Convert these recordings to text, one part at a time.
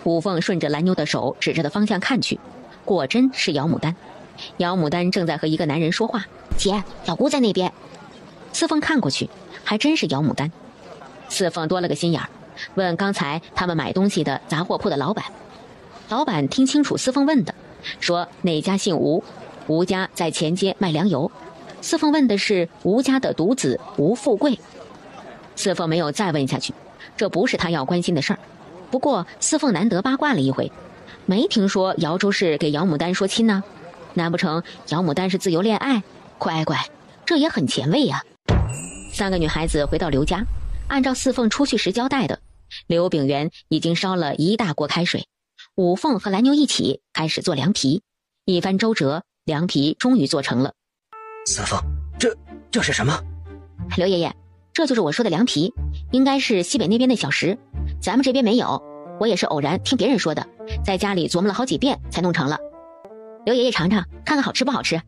五凤顺着蓝妞的手指着的方向看去，果真是姚牡丹。姚牡丹正在和一个男人说话：“姐，老姑在那边。”四凤看过去，还真是姚牡丹。四凤多了个心眼儿，问刚才他们买东西的杂货铺的老板。老板听清楚四凤问的，说哪家姓吴，吴家在前街卖粮油。四凤问的是吴家的独子吴富贵。四凤没有再问下去，这不是他要关心的事儿。不过四凤难得八卦了一回，没听说姚州市给姚牡丹说亲呢，难不成姚牡丹是自由恋爱？乖乖，这也很前卫呀。三个女孩子回到刘家，按照四凤出去时交代的，刘炳元已经烧了一大锅开水，五凤和蓝妞一起开始做凉皮。一番周折，凉皮终于做成了。四凤，这是什么？刘爷爷，这就是我说的凉皮，应该是西北那边的小食，咱们这边没有，我也是偶然听别人说的，在家里琢磨了好几遍才弄成了。刘爷爷尝尝，看看好吃不好吃。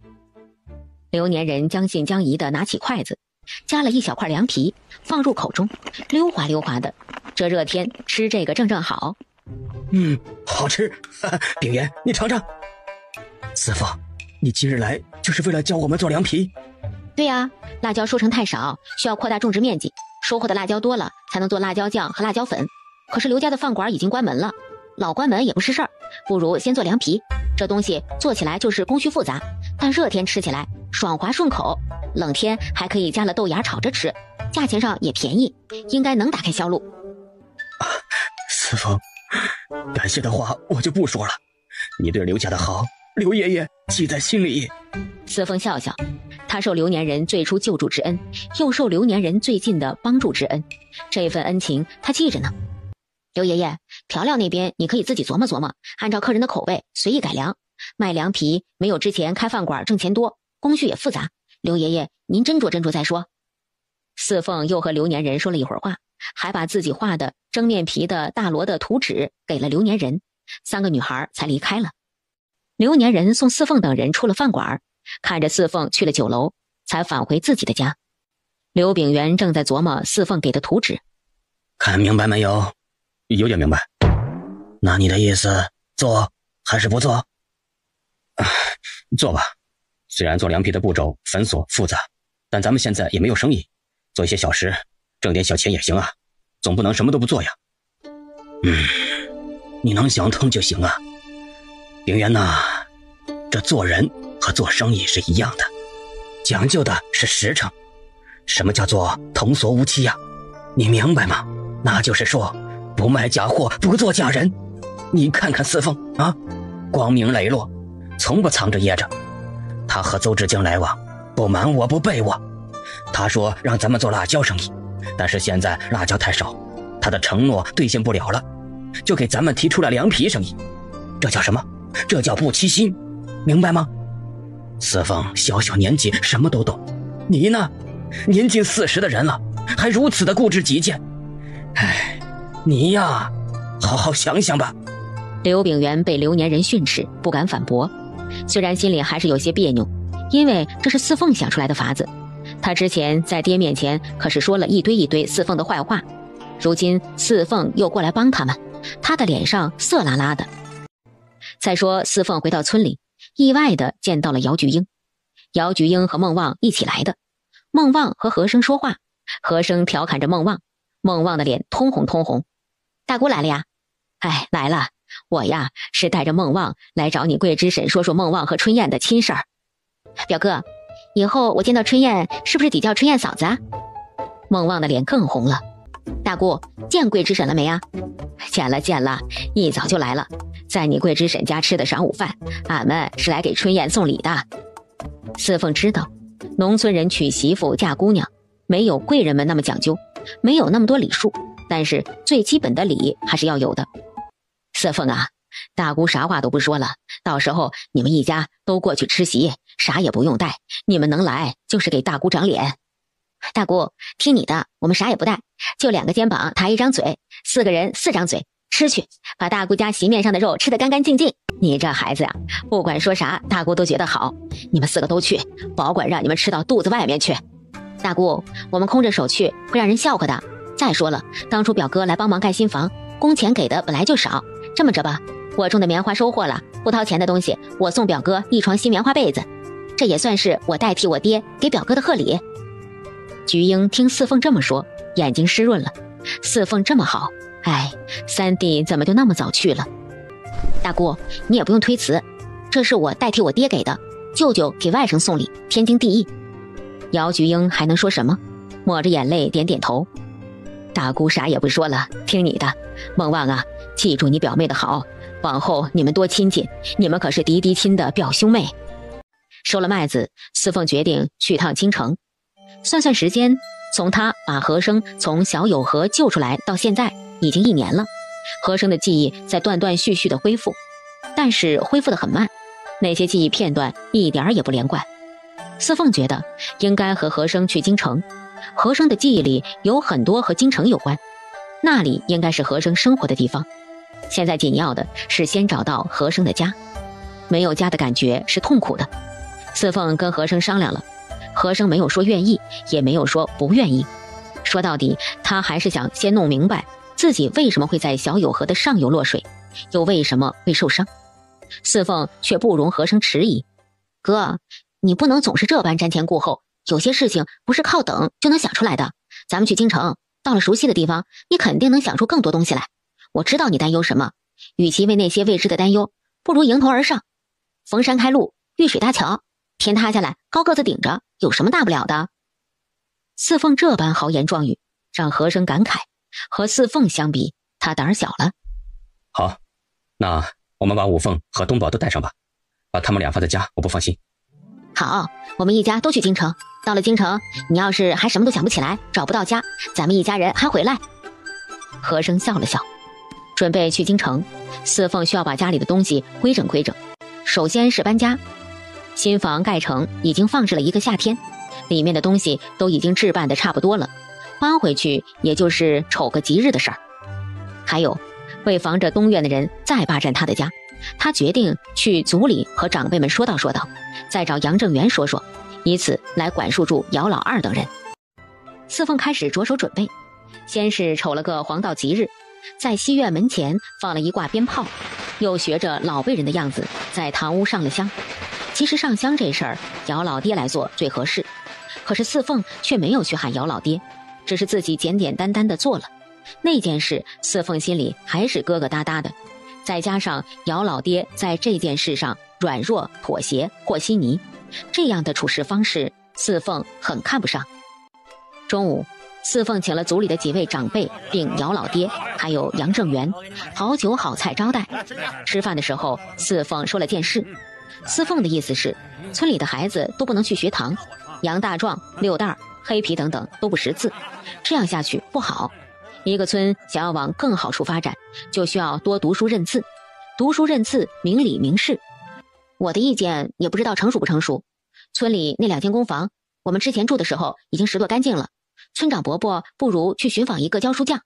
刘年人将信将疑地拿起筷子，夹了一小块凉皮放入口中，溜滑溜滑的，这热天吃这个正正好。好吃。炳元，你尝尝。四凤，你今日来就是为了教我们做凉皮？对啊，辣椒收成太少，需要扩大种植面积，收获的辣椒多了才能做辣椒酱和辣椒粉。可是刘家的饭馆已经关门了，老关门也不是事儿，不如先做凉皮。这东西做起来就是工序复杂，但热天吃起来爽滑顺口，冷天还可以加了豆芽炒着吃，价钱上也便宜，应该能打开销路。四凤，感谢的话我就不说了，你对刘家的好，刘爷爷记在心里。四凤笑笑，他受刘年人最初救助之恩，又受刘年人最近的帮助之恩，这份恩情他记着呢。刘爷爷，调料那边你可以自己琢磨琢磨，按照客人的口味随意改良。卖凉皮没有之前开饭馆挣钱多，工序也复杂。刘爷爷，您斟酌斟酌再说。四凤又和刘年人说了一会儿话，还把自己画的蒸面皮的大罗的图纸给了刘年人，三个女孩才离开了。刘年人送四凤等人出了饭馆，看着四凤去了酒楼，才返回自己的家。刘炳元正在琢磨四凤给的图纸。看明白没有？有点明白。那你的意思，做还是不做？做吧。虽然做凉皮的步骤繁琐复杂，但咱们现在也没有生意，做一些小食，挣点小钱也行啊，总不能什么都不做呀。你能想通就行啊。炳元呐，这做人和做生意是一样的，讲究的是实诚。什么叫做童叟无欺呀？你明白吗？那就是说，不卖假货，不做假人。你看看四凤啊，光明磊落，从不藏着掖着。他和邹志京来往，不瞒我，不背我。他说让咱们做辣椒生意，但是现在辣椒太少，他的承诺兑现不了了，就给咱们提出了凉皮生意。这叫什么？这叫不欺心，明白吗？四凤小小年纪什么都懂，你呢，年近40的人了，还如此的固执己见。你呀，好好想想吧。刘炳元被刘年人训斥，不敢反驳，虽然心里还是有些别扭，因为这是四凤想出来的法子。他之前在爹面前可是说了一堆四凤的坏话，如今四凤又过来帮他们，他的脸上色拉拉的。再说四凤回到村里，意外地见到了姚菊英。姚菊英和孟旺一起来的，孟旺和和珅说话，和珅调侃着孟旺，孟旺的脸通红通红。大姑来了呀？来了，我呀是带着孟旺来找你桂枝婶说说孟旺和春燕的亲事儿。表哥，以后我见到春燕是不是得叫春燕嫂子啊？孟旺的脸更红了。大姑，见桂枝婶了没啊？见了，一早就来了，在你桂枝婶家吃的晌午饭，俺们是来给春燕送礼的。四凤知道，农村人娶媳妇嫁姑娘，没有贵人们那么讲究，没有那么多礼数，但是最基本的礼还是要有的。四凤啊，大姑啥话都不说了，到时候你们一家都过去吃席，啥也不用带，你们能来就是给大姑长脸。大姑，听你的，我们啥也不带，就2个肩膀抬1张嘴，4个人4张嘴，吃去，把大姑家席面上的肉吃得干干净净。你这孩子呀，不管说啥，大姑都觉得好。你们4个都去，保管让你们吃到肚子外面去。大姑，我们空着手去会让人笑话的。再说了，当初表哥来帮忙盖新房，工钱给的本来就少，这么着吧，我种的棉花收获了，不掏钱的东西，我送表哥一床新棉花被子，这也算是我代替我爹给表哥的贺礼。菊英听四凤这么说，眼睛湿润了。四凤这么好，哎，三弟怎么就那么早去了？大姑，你也不用推辞，这是我代替我爹给的，舅舅给外甥送礼，天经地义。姚菊英还能说什么？抹着眼泪点点头。大姑啥也不说了，听你的。孟旺啊，记住你表妹的好，往后你们多亲近，你们可是嫡亲的表兄妹。收了麦子，四凤决定去趟京城。算算时间，从他把和珅从小有河救出来到现在已经1年了。和珅的记忆在断断续续的恢复，但是恢复得很慢，那些记忆片段一点儿也不连贯。四凤觉得应该和和珅去京城，和珅的记忆里有很多和京城有关，那里应该是和珅生活的地方。现在紧要的是先找到和珅的家，没有家的感觉是痛苦的。四凤跟和珅商量了，和珅没有说愿意，也没有说不愿意。说到底，他还是想先弄明白自己为什么会在小有河的上游落水，又为什么会受伤。四凤却不容和珅迟疑，哥，你不能总是这般瞻前顾后，有些事情不是靠等就能想出来的。咱们去京城，到了熟悉的地方，你肯定能想出更多东西来。我知道你担忧什么，与其为那些未知的担忧，不如迎头而上。逢山开路，遇水搭桥，天塌下来高个子顶着，有什么大不了的？四凤这般豪言壮语，让和珅感慨，和四凤相比，他胆儿小了。好，那我们把五凤和东宝都带上吧，把他们俩放在家，我不放心。好，我们一家都去京城。到了京城，你要是还什么都想不起来，找不到家，咱们一家人还回来。和珅笑了笑，准备去京城。四凤需要把家里的东西规整规整，首先是搬家。新房盖成已经放置了1个夏天，里面的东西都已经置办的差不多了，搬回去也就是瞅个吉日的事儿。还有，为防着东院的人再霸占他的家，他决定去族里和长辈们说道说道，再找杨正元说说，以此来管束住姚老二等人。四凤开始着手准备，先是瞅了个黄道吉日，在西院门前放了1挂鞭炮，又学着老辈人的样子在堂屋上了香。其实上香这事儿，姚老爹来做最合适，可是四凤却没有去喊姚老爹，只是自己简简单单的做了。那件事，四凤心里还是疙疙瘩瘩的，再加上姚老爹在这件事上软弱妥协和稀泥，这样的处事方式，四凤很看不上。中午，四凤请了族里的几位长辈，并姚老爹，还有杨正元，好酒好菜招待。吃饭的时候，四凤说了件事。四凤的意思是，村里的孩子都不能去学堂，杨大壮、六蛋、黑皮等等都不识字，这样下去不好。一个村想要往更好处发展，就需要多读书认字，读书认字，明理明事。我的意见也不知道成熟不成熟。村里那2间公房，我们之前住的时候已经拾掇干净了。村长伯伯不如去寻访一个教书匠，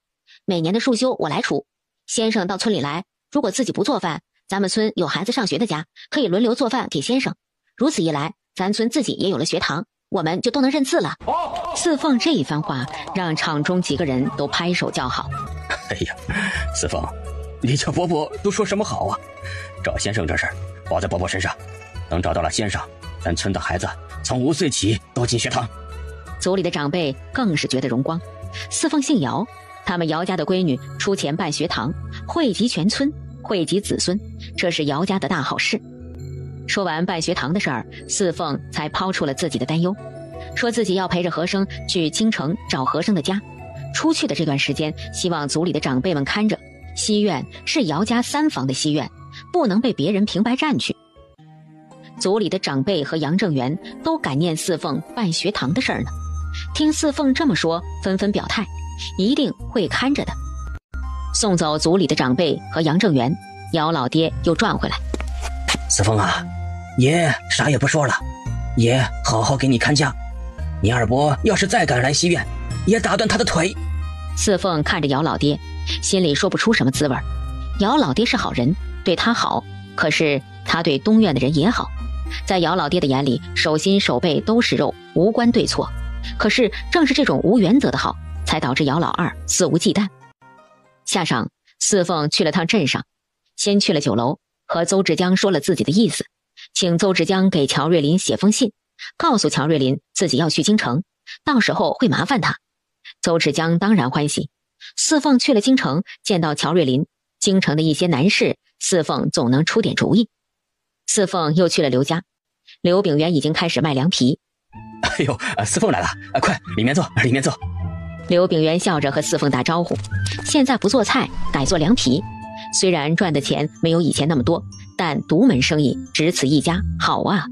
每年的束修我来出。先生到村里来，如果自己不做饭，咱们村有孩子上学的家，可以轮流做饭给先生。如此一来，咱村自己也有了学堂，我们就都能认字了。四凤这一番话让场中几个人都拍手叫好。哎呀，四凤，你叫伯伯都说什么好啊？找先生这事儿包在伯伯身上，等找到了先生，咱村的孩子从5岁起都进学堂。族里的长辈更是觉得荣光。四凤姓姚，他们姚家的闺女出钱办学堂，惠及全村，惠及子孙，这是姚家的大好事。说完办学堂的事儿，四凤才抛出了自己的担忧，说自己要陪着和珅去京城找和珅的家。出去的这段时间，希望族里的长辈们看着，西院是姚家3房的西院，不能被别人平白占去。族里的长辈和杨正元都感念四凤办学堂的事儿呢，听四凤这么说，纷纷表态，一定会看着的。送走族里的长辈和杨正元，姚老爹又转回来。四凤啊，爷啥也不说了，爷好好给你看家。你二伯要是再敢来西院，爷打断他的腿。四凤看着姚老爹，心里说不出什么滋味。姚老爹是好人，对他好，可是他对东院的人也好。在姚老爹的眼里，手心手背都是肉，无关对错。可是正是这种无原则的好，才导致姚老二肆无忌惮。下晌，四凤去了趟镇上，先去了酒楼，和邹志江说了自己的意思，请邹志江给乔瑞林写封信，告诉乔瑞林自己要去京城，到时候会麻烦他。邹志江当然欢喜。四凤去了京城，见到乔瑞林，京城的一些难事，四凤总能出点主意。四凤又去了刘家，刘炳元已经开始卖凉皮。哎呦，四凤来了，快里面坐，里面坐。刘炳元笑着和四凤打招呼，现在不做菜，改做凉皮，虽然赚的钱没有以前那么多，但独门生意只此一家，好啊。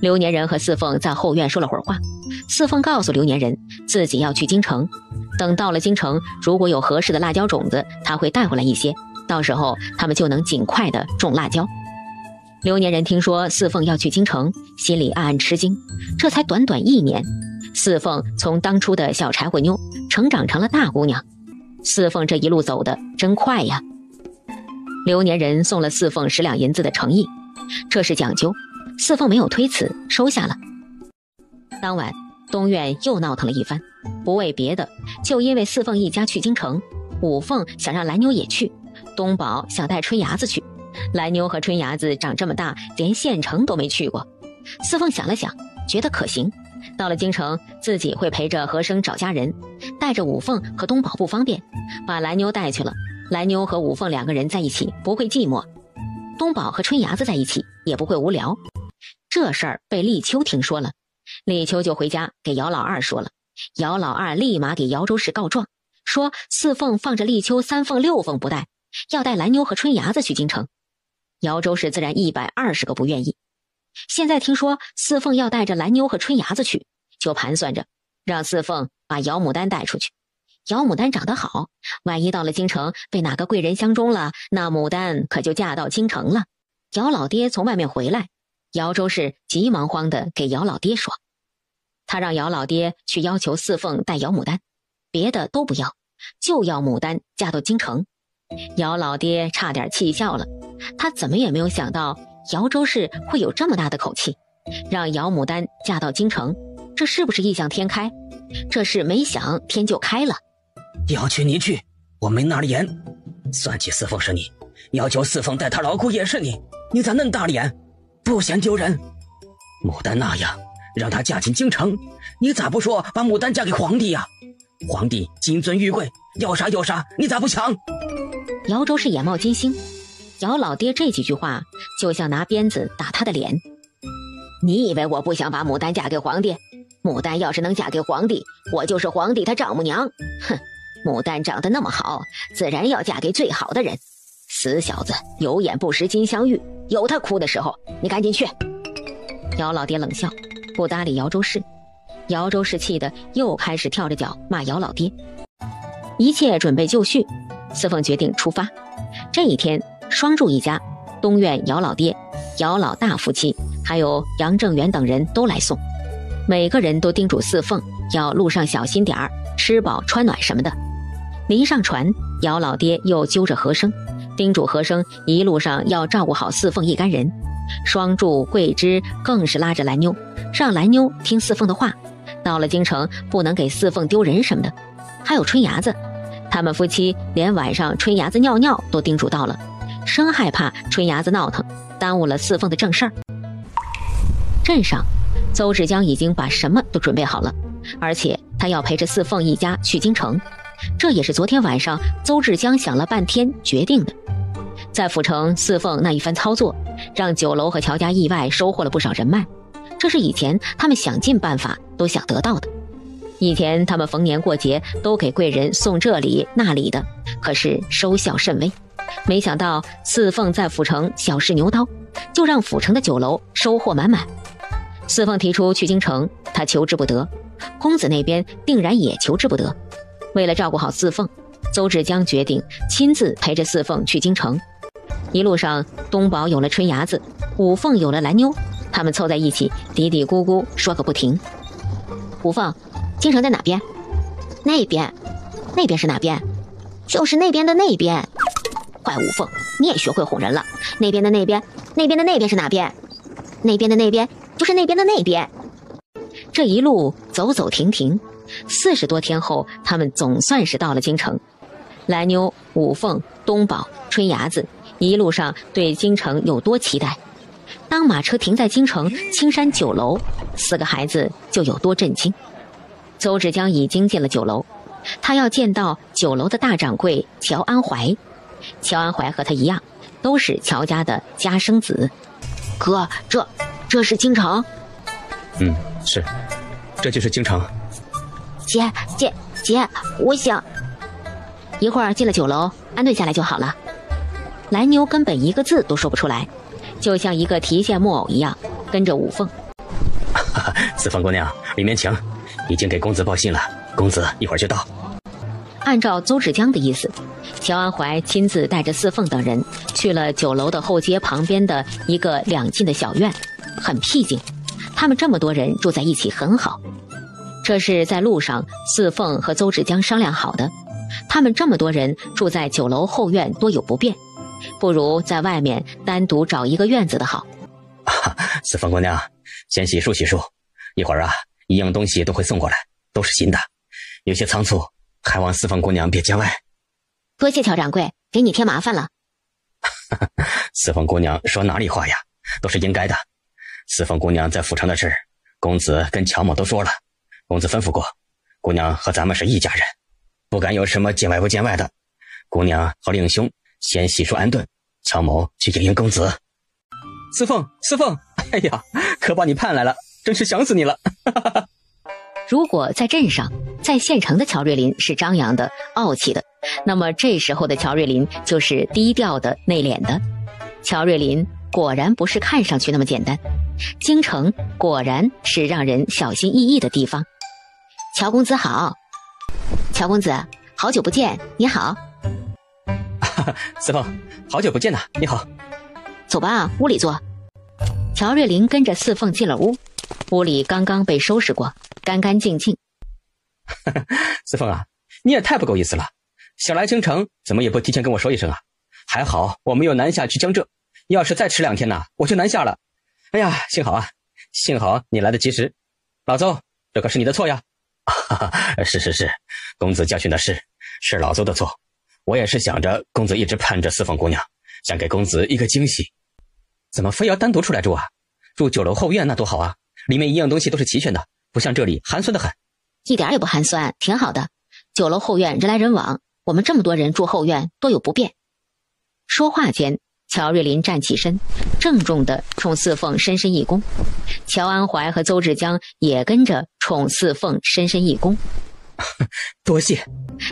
刘年人和四凤在后院说了会儿话，四凤告诉刘年人自己要去京城，等到了京城，如果有合适的辣椒种子，他会带回来一些，到时候他们就能尽快的种辣椒。刘年人听说四凤要去京城，心里暗暗吃惊，这才短短1年，四凤从当初的小柴火妞成长成了大姑娘，四凤这一路走的真快呀。刘年人送了四凤10两银子的诚意，这是讲究，四凤没有推辞，收下了。当晚东院又闹腾了一番，不为别的，就因为四凤一家去京城，五凤想让蓝妞也去，东宝想带春芽子去，蓝妞和春芽子长这么大，连县城都没去过。四凤想了想，觉得可行，到了京城自己会陪着和生找家人，带着五凤和东宝不方便，把蓝妞带去了，蓝妞和五凤2个人在一起不会寂寞，东宝和春芽子在一起也不会无聊。这事儿被立秋听说了，立秋就回家给姚老二说了，姚老二立马给姚州市告状，说四凤放着立秋3凤6凤不带，要带蓝妞和春芽子去京城。姚州市自然120个不愿意。现在听说四凤要带着蓝妞和春芽子去，就盘算着让四凤把姚牡丹带出去。姚牡丹长得好，万一到了京城被哪个贵人相中了，那牡丹可就嫁到京城了。姚老爹从外面回来，姚州市急忙慌地给姚老爹说，他让姚老爹去要求四凤带姚牡丹，别的都不要，就要牡丹嫁到京城。姚老爹差点气笑了，他怎么也没有想到姚州市会有这么大的口气，让姚牡丹嫁到京城，这是不是异想天开？这是没想天就开了。要去你去，我没那脸。算计四凤是你，要求四凤带他老姑也是你，你咋恁大脸？不嫌丢人？牡丹那样让她嫁进京城，你咋不说把牡丹嫁给皇帝呀？皇帝金尊玉贵，要啥有啥，你咋不抢？姚州市眼冒金星，姚老爹这几句话就像拿鞭子打他的脸。你以为我不想把牡丹嫁给皇帝？牡丹要是能嫁给皇帝，我就是皇帝他丈母娘。哼，牡丹长得那么好，自然要嫁给最好的人。死小子，有眼不识金镶玉，有他哭的时候，你赶紧去。姚老爹冷笑，不搭理姚州市。姚州市气得又开始跳着脚骂姚老爹。一切准备就绪，四凤决定出发。这一天，双柱一家、东院姚老爹、姚老大夫妻，还有杨正元等人都来送。每个人都叮嘱四凤要路上小心点儿，吃饱穿暖什么的。临上船，姚老爹又揪着和生，叮嘱和生一路上要照顾好四凤一干人。双柱、桂枝更是拉着蓝妞，让蓝妞听四凤的话，到了京城不能给四凤丢人什么的。还有春芽子，他们夫妻连晚上春芽子尿尿都叮嘱到了，生害怕春芽子闹腾，耽误了四凤的正事儿。镇上，邹志江已经把什么都准备好了，而且他要陪着四凤一家去京城，这也是昨天晚上邹志江想了半天决定的。在府城，四凤那一番操作，让酒楼和乔家意外收获了不少人脉，这是以前他们想尽办法都想得到的。以前他们逢年过节都给贵人送这里那里的，可是收效甚微。没想到四凤在府城小试牛刀，就让府城的酒楼收获满满。四凤提出去京城，他求之不得，公子那边定然也求之不得。为了照顾好四凤，邹志江决定亲自陪着四凤去京城。一路上，东宝有了春芽子，五凤有了蓝妞，他们凑在一起嘀嘀咕咕说个不停。五凤，京城在哪边？那边。那边是哪边？就是那边的那边。坏五凤，你也学会哄人了。那边的那边，那边的那边是哪边？那边的那边就是那边的那边。这一路走走停停，40多天后，他们总算是到了京城。蓝妞、五凤、东宝、春伢子一路上对京城有多期待，当马车停在京城青山酒楼，4个孩子就有多震惊。邹志江已经进了酒楼，他要见到酒楼的大掌柜乔安怀。乔安怀和他一样，都是乔家的家生子。哥，这是京城？是，这就是京城。姐，我想一会儿进了酒楼，安顿下来就好了。蓝妞根本一个字都说不出来，就像一个提线木偶一样，跟着五凤。四凤姑娘，里面请，已经给公子报信了，公子一会儿就到。按照邹志江的意思，乔安怀亲自带着四凤等人去了酒楼的后街旁边的一个2进的小院，很僻静。他们这么多人住在一起很好，这是在路上四凤和邹志江商量好的。他们这么多人住在酒楼后院多有不便，不如在外面单独找一个院子的好。四凤姑娘，先洗漱洗漱，一会儿一样东西都会送过来，都是新的，有些仓促，还望四凤姑娘别见外。多谢乔掌柜，给你添麻烦了。四凤姑娘说哪里话呀，都是应该的。四凤姑娘在府城的事，公子跟乔某都说了，公子吩咐过，姑娘和咱们是一家人，不敢有什么见外不见外的。姑娘和令兄先洗漱安顿，乔某去迎公子。四凤，哎呀，可把你盼来了，真是想死你了。如果在镇上，在县城的乔瑞林是张扬的、傲气的，那么这时候的乔瑞林就是低调的、内敛的。乔瑞林果然不是看上去那么简单，京城果然是让人小心翼翼的地方。乔公子好。乔公子，好久不见，你好。四凤，好久不见呐，你好。走吧，屋里坐。乔瑞林跟着四凤进了屋，屋里刚刚被收拾过，干干净净。四凤你也太不够意思了，想来京城怎么也不提前跟我说一声啊？还好我没有南下去江浙，要是再迟2天我就南下了。哎呀，幸好你来得及时。老邹，这可是你的错呀。是，公子教训的是老邹的错，我也是想着公子一直盼着四凤姑娘，想给公子一个惊喜。怎么非要单独出来住啊？住酒楼后院那多好啊，里面一样东西都是齐全的，不像这里寒酸的很。一点也不寒酸，挺好的。酒楼后院人来人往，我们这么多人住后院多有不便。说话间，乔瑞林站起身，郑重地冲四凤深深一躬。乔安怀和邹志江也跟着冲四凤深深一躬。多谢。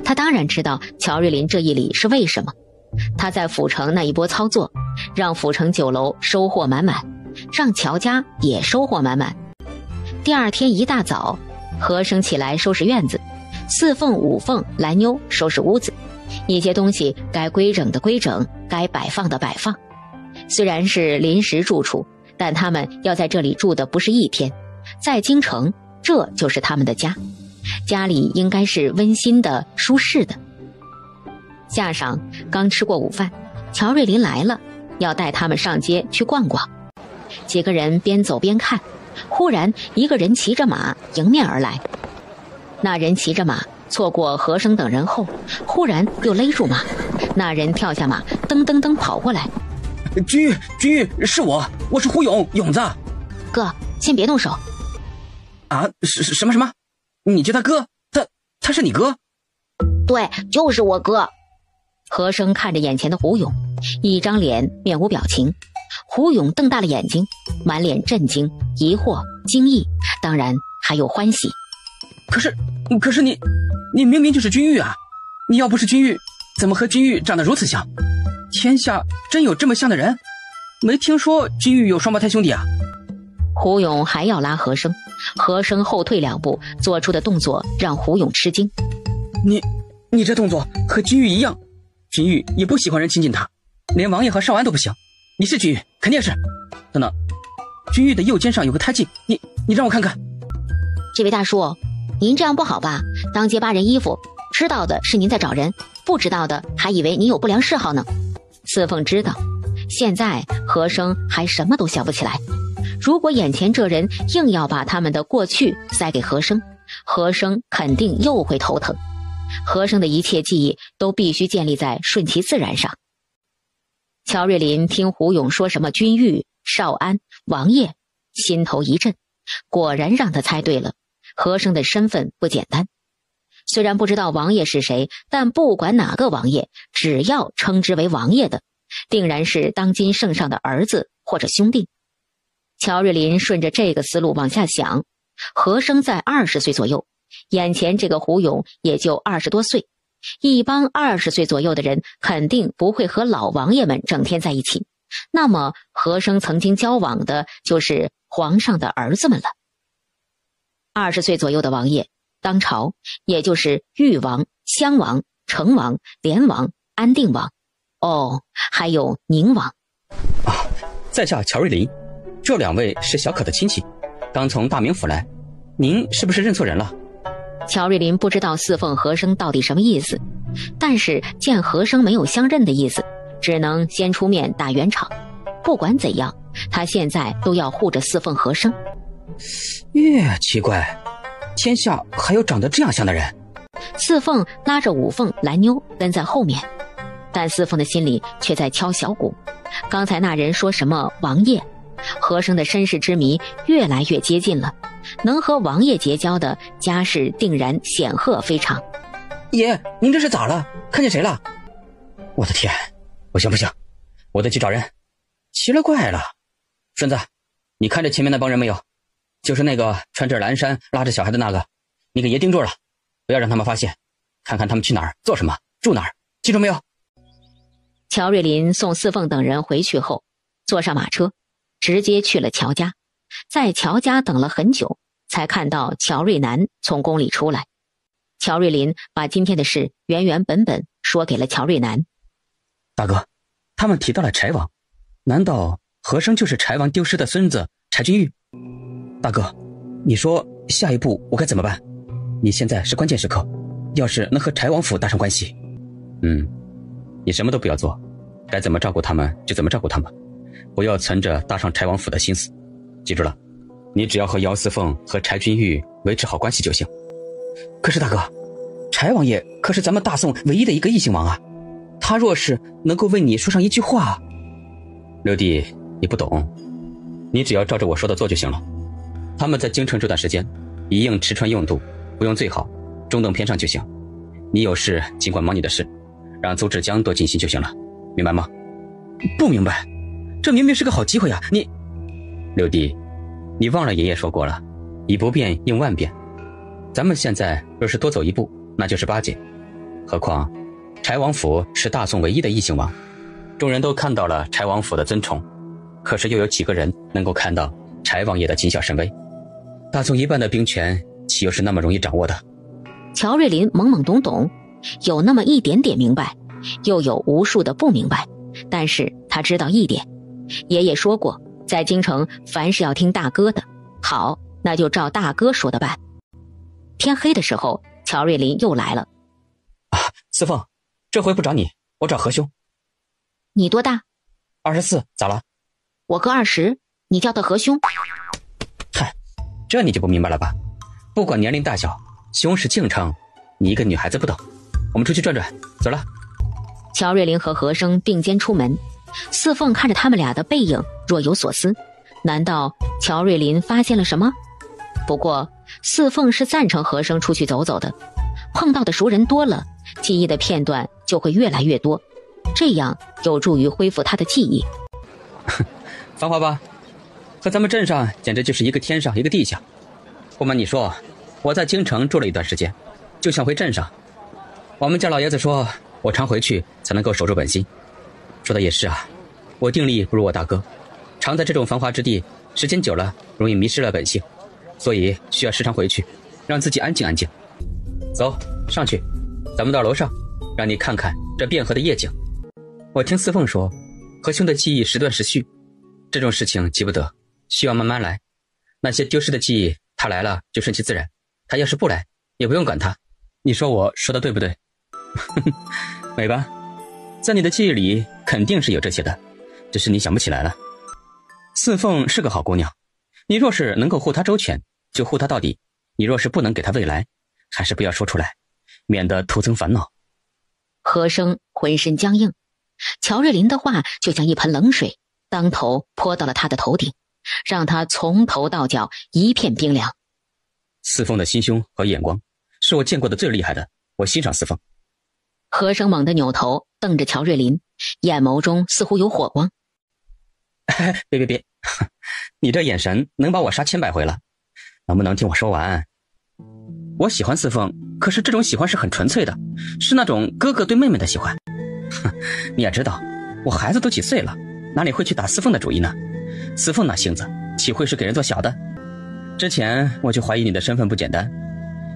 他当然知道乔瑞林这一礼是为什么。他在府城那一波操作，让府城酒楼收获满满，让乔家也收获满满。第2天一大早，和生起来收拾院子，四凤、五凤、蓝妞收拾屋子，一些东西该规整的规整，该摆放的摆放。虽然是临时住处，但他们要在这里住的不是1天，在京城，这就是他们的家，家里应该是温馨的、舒适的。夏晌刚吃过午饭，乔瑞林来了，要带他们上街去逛逛。几个人边走边看，忽然一个人骑着马迎面而来。那人骑着马错过和生等人后，忽然又勒住马。那人跳下马，噔噔噔跑过来。君玉，是我是胡勇，勇子。哥，先别动手。什么？你叫他哥？他是你哥？对，就是我哥。和生看着眼前的胡勇，一张脸面无表情。胡勇瞪大了眼睛，满脸震惊、疑惑、惊异，当然还有欢喜。可是你明明就是君玉啊！你要不是君玉，怎么和君玉长得如此像？天下真有这么像的人？没听说君玉有双胞胎兄弟啊！胡勇还要拉和生，和生后退2步，做出的动作让胡勇吃惊。你这动作和君玉一样，君玉也不喜欢人亲近他，连王爷和少安都不行。你是君玉，肯定是。等等，君玉的右肩上有个胎记，你让我看看。这位大叔，您这样不好吧？当街扒人衣服，知道的是您在找人，不知道的还以为您有不良嗜好呢。四凤知道，现在和生还什么都想不起来。如果眼前这人硬要把他们的过去塞给和生，和生肯定又会头疼。和珅的一切记忆都必须建立在顺其自然上。乔瑞林听胡勇说什么君玉、少安、王爷，心头一震，果然让他猜对了，和珅的身份不简单。虽然不知道王爷是谁，但不管哪个王爷，只要称之为王爷的，定然是当今圣上的儿子或者兄弟。乔瑞林顺着这个思路往下想，和珅在20岁左右，眼前这个胡勇也就20多岁，一帮20岁左右的人肯定不会和老王爷们整天在一起，那么和珅曾经交往的就是皇上的儿子们了。20岁左右的王爷，当朝也就是豫王、襄王、成王、连王、安定王，还有宁王。在下乔瑞林，这2位是小可的亲戚，刚从大名府来，您是不是认错人了？乔瑞林不知道侍奉和珅到底什么意思，但是见和珅没有相认的意思，只能先出面打圆场。不管怎样，他现在都要护着侍奉和珅。奇怪，天下还有长得这样像的人。侍奉拉着五凤蓝妞跟在后面，但侍奉的心里却在敲小鼓。刚才那人说什么王爷，和珅的身世之谜越来越接近了，能和王爷结交的家世定然显赫非常。爷，您这是咋了？看见谁了？我的天，不行，我得去找人。奇了怪了，顺子，你看着前面那帮人没有？就是那个穿着蓝衫拉着小孩的那个，你给爷盯住了，不要让他们发现，看看他们去哪儿做什么住哪儿，记住没有？乔瑞林送侍奉等人回去后，坐上马车直接去了乔家，在乔家等了很久，才看到乔瑞南从宫里出来。乔瑞林把今天的事原原本本说给了乔瑞南。大哥，他们提到了柴王，难道和珅就是柴王丢失的孙子柴君玉？大哥，你说下一步我该怎么办？你现在是关键时刻，要是能和柴王府搭上关系。你什么都不要做，该怎么照顾他们就怎么照顾他们，不要存着搭上柴王府的心思。记住了，你只要和姚四凤和柴君玉维持好关系就行。可是大哥，柴王爷可是咱们大宋唯一的一个异姓王啊，他若是能够为你说上一句话。六弟，你不懂，你只要照着我说的做就行了。他们在京城这段时间一应吃穿用度，不用最好，中等偏上就行。你有事尽管忙你的事，让邹志江多尽心就行了，明白吗？不明白，这明明是个好机会啊！你六弟，你忘了爷爷说过了，以不变应万变。咱们现在若是多走一步，那就是巴结。何况柴王府是大宋唯一的异姓王，众人都看到了柴王府的尊崇，可是又有几个人能够看到柴王爷的谨小慎微？大宋一半的兵权岂又是那么容易掌握的？乔瑞林懵懵懂懂，有那么一点点明白，又有无数的不明白，但是他知道一点，爷爷说过，在京城凡是要听大哥的，好，那就照大哥说的办。天黑的时候，乔瑞林又来了。四凤，这回不找你，我找和兄。你多大？24，咋了？我哥20，你叫他和兄？嗨，这你就不明白了吧？不管年龄大小，兄是敬称，你一个女孩子不懂。我们出去转转，走了。乔瑞林和和珅并肩出门，四凤看着他们俩的背影若有所思，难道乔瑞林发现了什么？不过四凤是赞成和珅出去走走的，碰到的熟人多了，记忆的片段就会越来越多，这样有助于恢复他的记忆。繁华吧，和咱们镇上简直就是一个天上一个地下。不瞒你说，我在京城住了一段时间，就想回镇上。我们家老爷子说，我常回去才能够守住本心。说的也是啊，我定力不如我大哥，常在这种繁华之地，时间久了容易迷失了本性，所以需要时常回去，让自己安静安静。走，上去，咱们到楼上，让你看看这汴河的夜景。我听四凤说，和兄的记忆时断时续，这种事情急不得，需要慢慢来。那些丢失的记忆，他来了就顺其自然，他要是不来，也不用管他。你说我说的对不对？美吧，在你的记忆里肯定是有这些的，只是你想不起来了。四凤是个好姑娘，你若是能够护她周全，就护她到底；你若是不能给她未来，还是不要说出来，免得徒增烦恼。何生浑身僵硬，乔瑞林的话就像一盆冷水，当头泼到了他的头顶，让他从头到脚一片冰凉。四凤的心胸和眼光是我见过的最厉害的，我欣赏四凤。何生猛地扭头瞪着乔瑞林，眼眸中似乎有火光。别，你这眼神能把我杀千百回了，能不能听我说完？我喜欢四凤，可是这种喜欢是很纯粹的，是那种哥哥对妹妹的喜欢。你也知道，我孩子都几岁了，哪里会去打四凤的主意呢？四凤那性子岂会是给人做小的？之前我就怀疑你的身份不简单，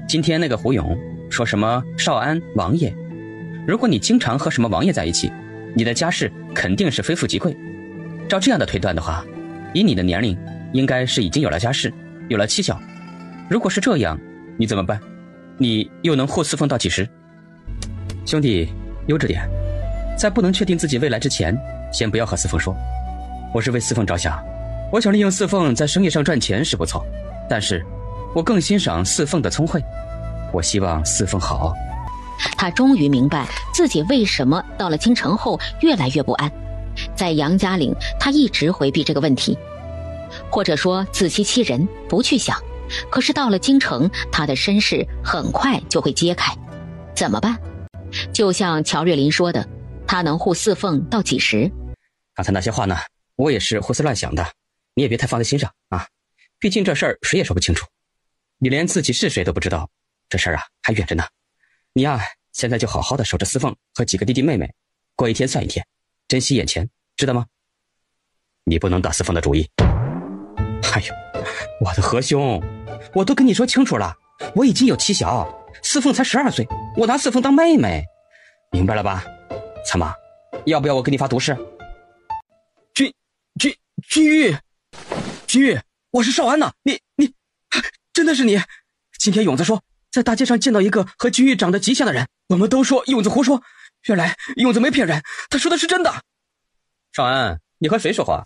今天那个胡勇说什么少安王爷，如果你经常和什么王爷在一起，你的家世肯定是非富即贵。照这样的推断的话，以你的年龄应该是已经有了家室，有了妻小。如果是这样，你怎么办？你又能护四凤到几时？兄弟，悠着点，在不能确定自己未来之前，先不要和四凤说。我是为四凤着想，我想利用四凤在生意上赚钱是不错，但是我更欣赏四凤的聪慧，我希望四凤好。他终于明白自己为什么到了京城后越来越不安。在杨家岭，他一直回避这个问题，或者说自欺欺人，不去想。可是到了京城，他的身世很快就会揭开，怎么办？就像乔瑞林说的，他能护四凤到几时？刚才那些话呢，我也是胡思乱想的，你也别太放在心上啊。毕竟这事儿谁也说不清楚，你连自己是谁都不知道，这事儿啊还远着呢。你呀，现在就好好的守着四凤和几个弟弟妹妹，过一天算一天，珍惜眼前，知道吗？你不能打四凤的主意。哎呦，我的何兄，我都跟你说清楚了，我已经有妻小，四凤才12岁，我拿四凤当妹妹，明白了吧？参谋，要不要我给你发毒誓？君玉，我是少安呐，你真的是你？今天勇子说在大街上见到一个和君玉长得极像的人，我们都说勇子胡说，原来勇子没骗人，他说的是真的。少安，你和谁说话？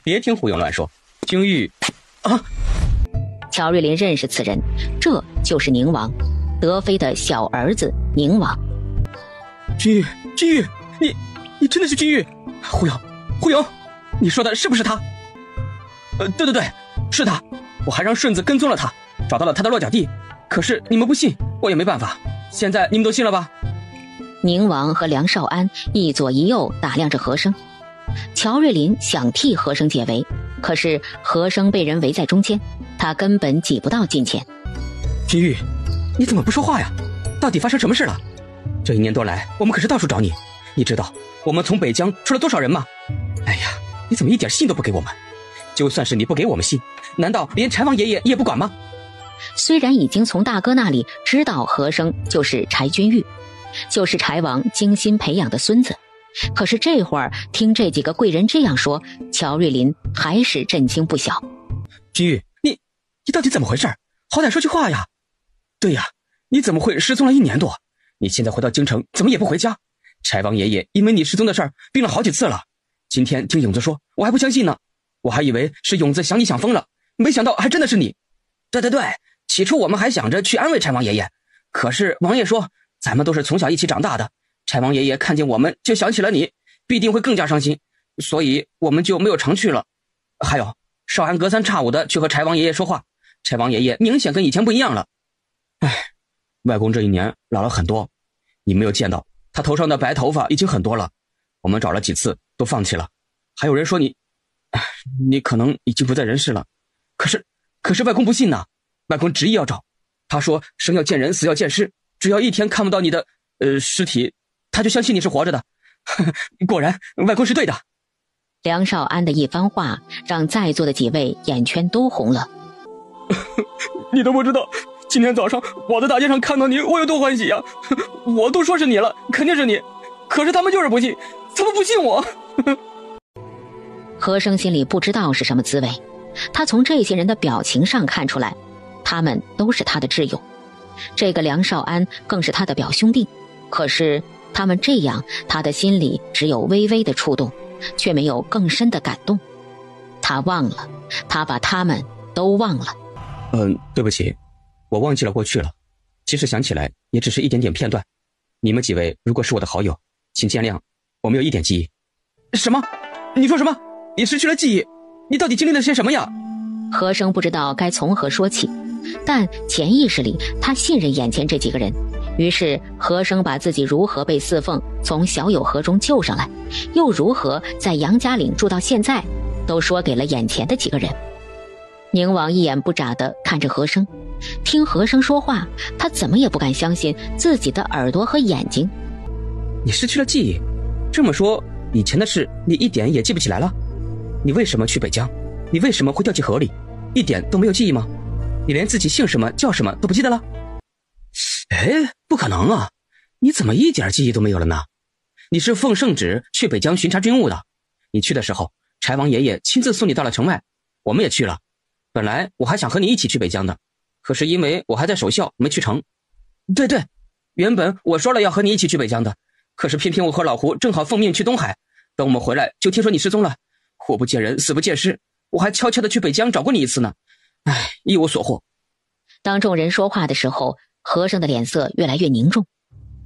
别听胡勇乱说。君玉啊！乔瑞林认识此人，这就是宁王，德妃的小儿子宁王。君玉，你真的是君玉？胡勇，你说的是不是他？对，是他。我还让顺子跟踪了他，找到了他的落脚地。可是你们不信，我也没办法。现在你们都信了吧？宁王和梁少安一左一右打量着何生。乔瑞林想替何生解围，可是何生被人围在中间，他根本挤不到近前。君玉，你怎么不说话呀？到底发生什么事了？这1年多来，我们可是到处找你。你知道我们从北疆出了多少人吗？哎呀，你怎么一点信都不给我们？就算是你不给我们信，难道连柴王爷爷也不管吗？虽然已经从大哥那里知道何生就是柴君玉，就是柴王精心培养的孙子，可是这会儿听这几个贵人这样说，乔瑞林还是震惊不小。君玉，你到底怎么回事？好歹说句话呀！对呀，你怎么会失踪了1年多？你现在回到京城，怎么也不回家？柴王爷爷因为你失踪的事儿病了好几次了。今天听勇子说，我还不相信呢，我还以为是勇子想你想疯了，没想到还真的是你。对，起初我们还想着去安慰柴王爷爷，可是王爷说咱们都是从小一起长大的，柴王爷爷看见我们就想起了你，必定会更加伤心，所以我们就没有常去了。还有少安隔三差五的去和柴王爷爷说话，柴王爷爷明显跟以前不一样了。外公这1年老了很多，你没有见到他头上的白头发已经很多了，我们找了几次都放弃了。还有人说你可能已经不在人世了，可是外公不信呐，外公执意要找，他说生要见人，死要见尸，只要1天看不到你的尸体，他就相信你是活着的。果然外公是对的。梁少安的一番话让在座的几位眼圈都红了。你都不知道今天早上我在大街上看到你，我有多欢喜呀！我都说是你了，肯定是你，可是他们就是不信，怎么不信我？何生心里不知道是什么滋味，他从这些人的表情上看出来，他们都是他的挚友，这个梁少安更是他的表兄弟。可是他们这样，他的心里只有微微的触动，却没有更深的感动。他忘了，他把他们都忘了。对不起，我忘记了过去了。其实想起来也只是一点点片段。你们几位如果是我的好友，请见谅，我没有一点记忆。什么？你说什么？你失去了记忆？你到底经历了些什么呀？和生不知道该从何说起，但潜意识里他信任眼前这几个人。于是和生把自己如何被四凤从小友河中救上来，又如何在杨家岭住到现在，都说给了眼前的几个人。宁王一眼不眨地看着和生，听和生说话，他怎么也不敢相信自己的耳朵和眼睛。你失去了记忆？这么说，以前的事你一点也记不起来了？你为什么去北疆？你为什么会掉进河里？一点都没有记忆吗？你连自己姓什么叫什么都不记得了？不可能啊！你怎么一点记忆都没有了呢？你是奉圣旨去北疆巡查军务的，你去的时候，柴王爷爷亲自送你到了城外，我们也去了。本来我还想和你一起去北疆的，可是因为我还在守孝，没去成。对，原本我说了要和你一起去北疆的，可是偏偏我和老胡正好奉命去东海，等我们回来就听说你失踪了，活不见人，死不见尸，我还悄悄地去北疆找过你一次呢。一无所获。当众人说话的时候，和生的脸色越来越凝重，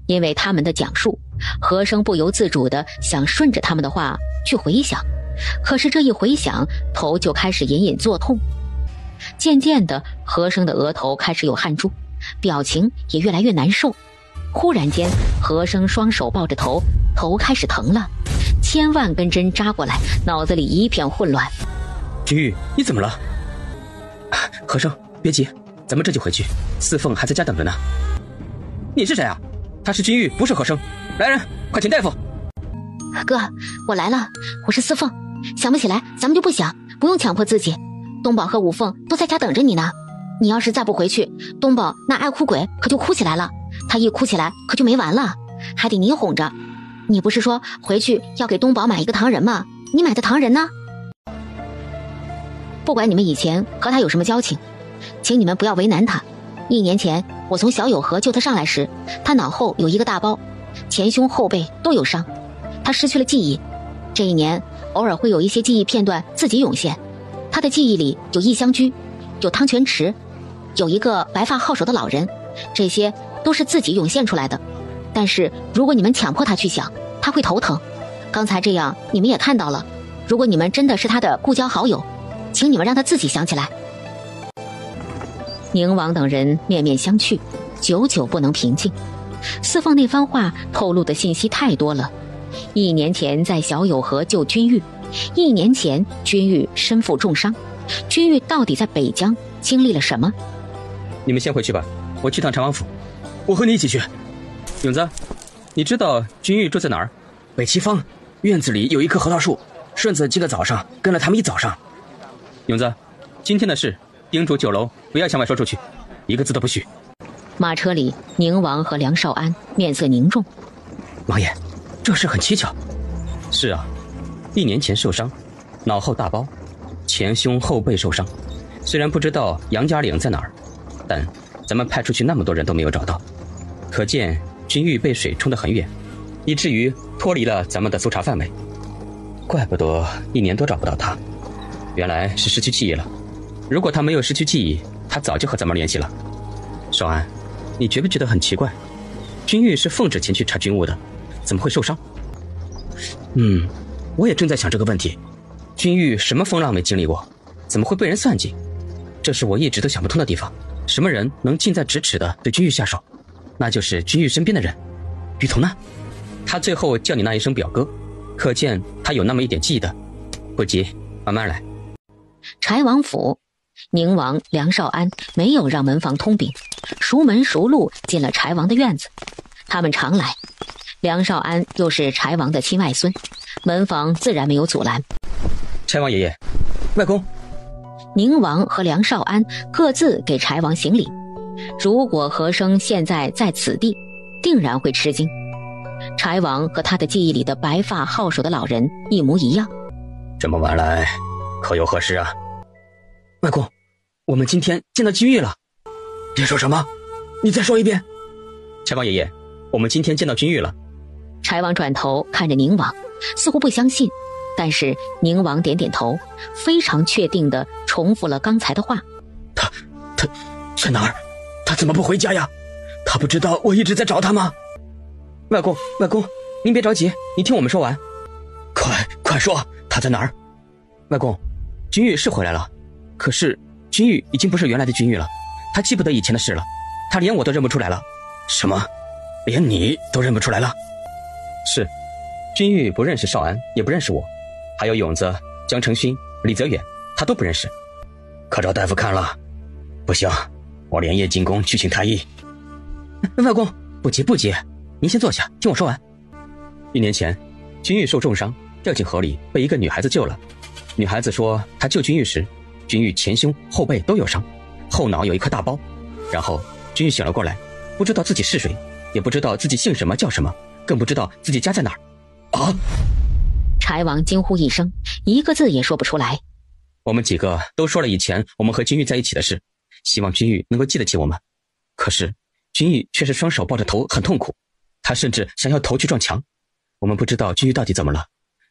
因为他们的讲述，和生不由自主地想顺着他们的话去回想，可是这一回想，头就开始隐隐作痛。渐渐的，和生的额头开始有汗珠，表情也越来越难受。忽然间，和生双手抱着头，头开始疼了，千万根针扎过来，脑子里一片混乱。君玉，你怎么了？和生，别急，咱们这就回去，四凤还在家等着呢。你是谁啊？他是君玉，不是和生。来人，快请大夫。哥，我来了，我是四凤。想不起来咱们就不想，不用强迫自己。东宝和五凤都在家等着你呢，你要是再不回去，东宝那爱哭鬼可就哭起来了，他一哭起来可就没完了，还得你哄着。你不是说回去要给东宝买一个糖人吗？你买的糖人呢？不管你们以前和他有什么交情，请你们不要为难他。1年前我从小友河救他上来时，他脑后有一个大包，前胸后背都有伤，他失去了记忆。这1年偶尔会有一些记忆片段自己涌现，他的记忆里有异香居，有汤泉池，有一个白发好手的老人，这些都是自己涌现出来的。但是如果你们强迫他去想，他会头疼。刚才这样你们也看到了，如果你们真的是他的故交好友，请你们让他自己想起来。宁王等人面面相觑，久久不能平静。四凤那番话透露的信息太多了。1年前在小友河救君玉，1年前君玉身负重伤，君玉到底在北疆经历了什么？你们先回去吧，我去趟柴王府。我和你一起去。永子，你知道君玉住在哪儿？北齐方院子里有一棵核桃树，顺子今个早上跟了他们一早上。永子，今天的事叮嘱酒楼不要向外说出去，一个字都不许。马车里，宁王和梁少安面色凝重。王爷，这事很蹊跷。是啊，1年前受伤，脑后大包，前胸后背受伤。虽然不知道杨家岭在哪儿，但咱们派出去那么多人都没有找到，可见君玉被水冲得很远，以至于脱离了咱们的搜查范围。怪不得1年多找不到他，原来是失去记忆了。如果他没有失去记忆，他早就和咱们联系了。少安，你觉不觉得很奇怪？君玉是奉旨前去查军务的，怎么会受伤？我也正在想这个问题。君玉什么风浪没经历过，怎么会被人算计？这是我一直都想不通的地方。什么人能近在咫尺的对君玉下手？那就是君玉身边的人。雨桐呢？他最后叫你那一声表哥，可见他有那么一点记忆的。不急，慢慢来。柴王府，宁王、梁少安没有让门房通禀，熟门熟路进了柴王的院子。他们常来，梁少安又是柴王的亲外孙，门房自然没有阻拦。柴王爷爷，外公。宁王和梁少安各自给柴王行礼。如果和生现在在此地，定然会吃惊。柴王和他的记忆里的白发好手的老人一模一样。这么晚来，可有何事啊？外公，我们今天见到君玉了。你说什么？你再说一遍。柴王爷爷，我们今天见到君玉了。柴王转头看着宁王，似乎不相信，但是宁王点点头，非常确定地重复了刚才的话。他在哪儿？他怎么不回家呀？他不知道我一直在找他吗？外公，您别着急，你听我们说完。快说，他在哪儿？外公，君玉是回来了，可是君玉已经不是原来的君玉了，他记不得以前的事了，他连我都认不出来了。什么？连你都认不出来了？是，君玉不认识少安，也不认识我，还有勇子、江承勋、李泽远，他都不认识。可找大夫看了？不行，我连夜进宫去请太医。外公，不急，您先坐下，听我说完。1年前，君玉受重伤，掉进河里，被一个女孩子救了。女孩子说，她救君玉时，君玉前胸后背都有伤，后脑有一块大包。然后君玉醒了过来，不知道自己是谁，也不知道自己姓什么叫什么，更不知道自己家在哪儿。啊！柴王惊呼一声，一个字也说不出来。我们几个都说了以前我们和君玉在一起的事，希望君玉能够记得起我们。可是君玉却是双手抱着头很痛苦，他甚至想要头去撞墙。我们不知道君玉到底怎么了，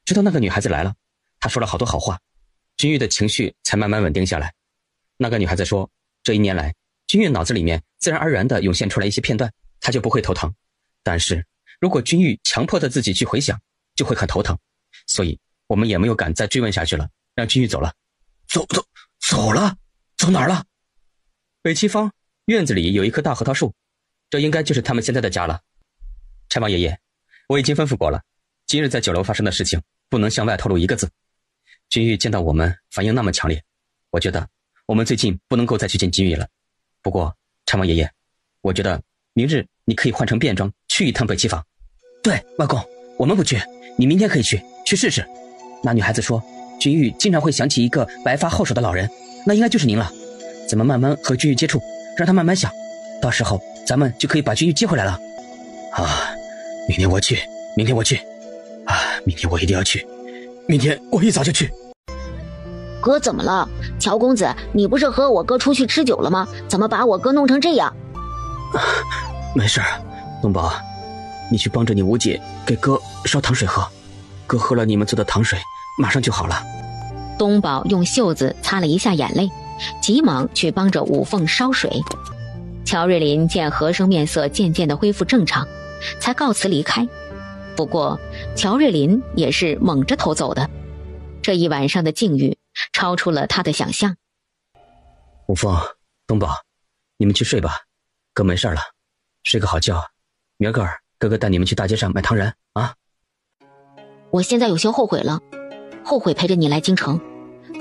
直到那个女孩子来了，她说了好多好话，君玉的情绪才慢慢稳定下来。那个女孩子说，这1年来君玉脑子里面自然而然地涌现出来一些片段，他就不会头疼。但是如果君玉强迫着自己去回想，就会很头疼，所以我们也没有敢再追问下去了，让君玉走了。走了？走哪儿了？北齐方院子里有一棵大核桃树，这应该就是他们现在的家了。柴王爷爷，我已经吩咐过了，今日在酒楼发生的事情不能向外透露一个字。君玉见到我们反应那么强烈，我觉得我们最近不能够再去见君玉了。不过柴王爷爷，我觉得明日你可以换成便装去一趟北齐坊。对，外公，我们不去，你明天可以去试试。那女孩子说，君玉经常会想起一个白发后手的老人，那应该就是您了。咱们慢慢和君玉接触，让他慢慢想，到时候咱们就可以把君玉接回来了。啊，明天我去啊，明天我一定要去，明天我一早就去。哥怎么了？乔公子，你不是和我哥出去吃酒了吗？怎么把我哥弄成这样？没事，东宝，你去帮着你五姐给哥烧糖水喝，哥喝了你们做的糖水马上就好了。东宝用袖子擦了一下眼泪，急忙去帮着五凤烧水。乔瑞林见和生面色渐渐地恢复正常，才告辞离开。不过乔瑞林也是蒙着头走的，这一晚上的境遇超出了他的想象。五凤、东宝，你们去睡吧，哥没事了，睡个好觉，明儿个儿哥哥带你们去大街上买糖人啊。我现在有些后悔了，后悔陪着你来京城。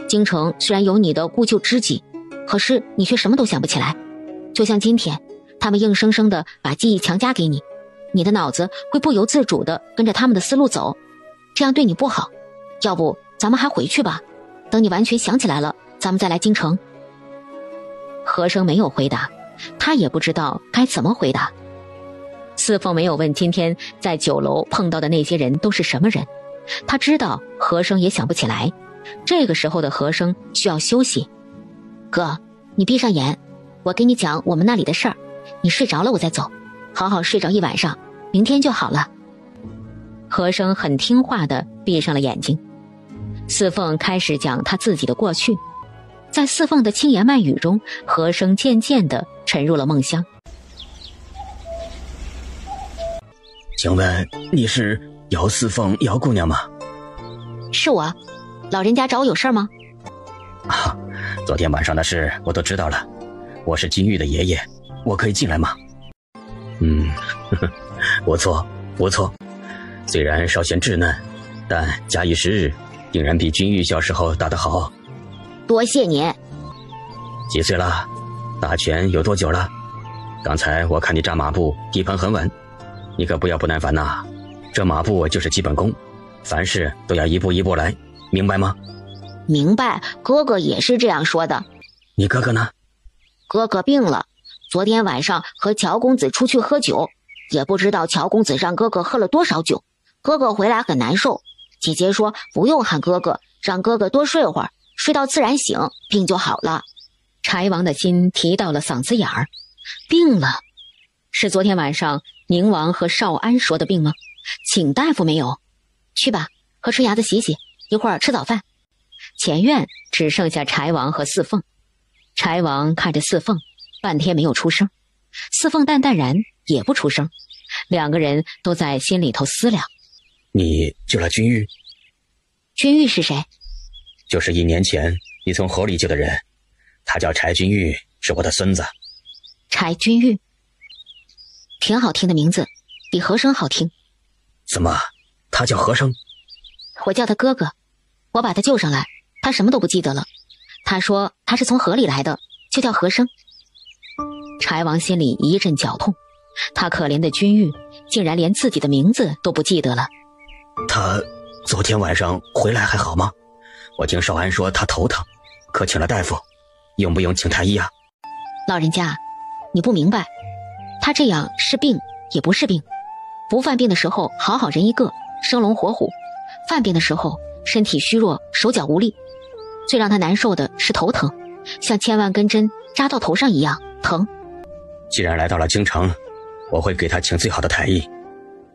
京城虽然有你的故旧知己，可是你却什么都想不起来。就像今天，他们硬生生的把记忆强加给你，你的脑子会不由自主的跟着他们的思路走，这样对你不好。要不咱们还回去吧，等你完全想起来了，咱们再来京城。和生没有回答，他也不知道该怎么回答。四凤没有问今天在酒楼碰到的那些人都是什么人，他知道和生也想不起来，这个时候的和生需要休息。哥，你闭上眼，我给你讲我们那里的事儿，你睡着了我再走，好好睡着一晚上，明天就好了。和生很听话地闭上了眼睛。四凤开始讲他自己的过去，在四凤的轻言慢语中，和生渐渐地沉入了梦乡。请问你是姚四凤姚姑娘吗？是我，老人家找我有事吗？啊，昨天晚上的事我都知道了，我是金玉的爷爷，我可以进来吗？不错不错，虽然稍显稚嫩，但假以时日，定然比君玉小时候打得好。多谢您。几岁了？打拳有多久了？刚才我看你扎马步底盘很稳，你可不要不耐烦呐，这马步就是基本功，凡事都要一步一步来，明白吗？明白，哥哥也是这样说的。你哥哥呢？哥哥病了，昨天晚上和乔公子出去喝酒，也不知道乔公子让哥哥喝了多少酒，哥哥回来很难受。姐姐说不用喊哥哥，让哥哥多睡会儿，睡到自然醒，病就好了。柴王的心提到了嗓子眼儿，病了，是昨天晚上宁王和少安说的病吗？请大夫没有？去吧，和春芽子洗洗，一会儿吃早饭。前院只剩下柴王和四凤。柴王看着四凤，半天没有出声。四凤淡淡然也不出声，两个人都在心里头思量。你救了君玉？君玉是谁？就是1年前你从河里救的人，他叫柴君玉，是我的孙子。柴君玉，挺好听的名字，比和生好听。怎么，他叫和生？我叫他哥哥，我把他救上来，他什么都不记得了。他说他是从河里来的，就叫和生。柴王心里一阵绞痛，他可怜的君玉竟然连自己的名字都不记得了。他昨天晚上回来还好吗？我听少安说他头疼，可请了大夫，用不用请太医啊？老人家，你不明白，他这样是病也不是病。不犯病的时候好好人一个，生龙活虎；犯病的时候身体虚弱，手脚无力。最让他难受的是头疼，像千万根针扎到头上一样疼。既然来到了京城，我会给他请最好的太医。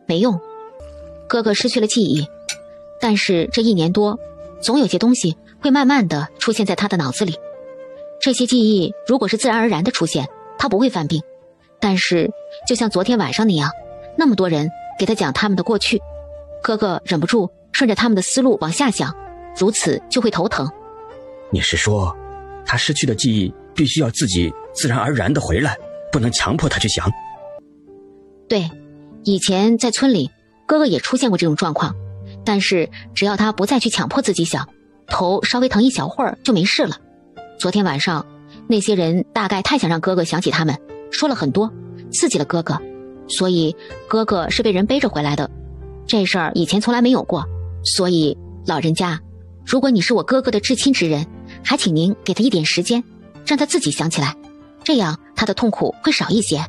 没用，哥哥失去了记忆，但是这1年多，总有些东西会慢慢的出现在他的脑子里。这些记忆如果是自然而然的出现，他不会犯病。但是就像昨天晚上那样，那么多人给他讲他们的过去，哥哥忍不住顺着他们的思路往下想，如此就会头疼。你是说，他失去的记忆必须要自己自然而然的回来，不能强迫他去想？对，以前在村里，哥哥也出现过这种状况，但是只要他不再去强迫自己想，头稍微疼一小会儿就没事了。昨天晚上，那些人大概太想让哥哥想起他们，说了很多，刺激了哥哥，所以哥哥是被人背着回来的。这事儿以前从来没有过，所以老人家，如果你是我哥哥的至亲之人，还请您给他一点时间，让他自己想起来，这样他的痛苦会少一些。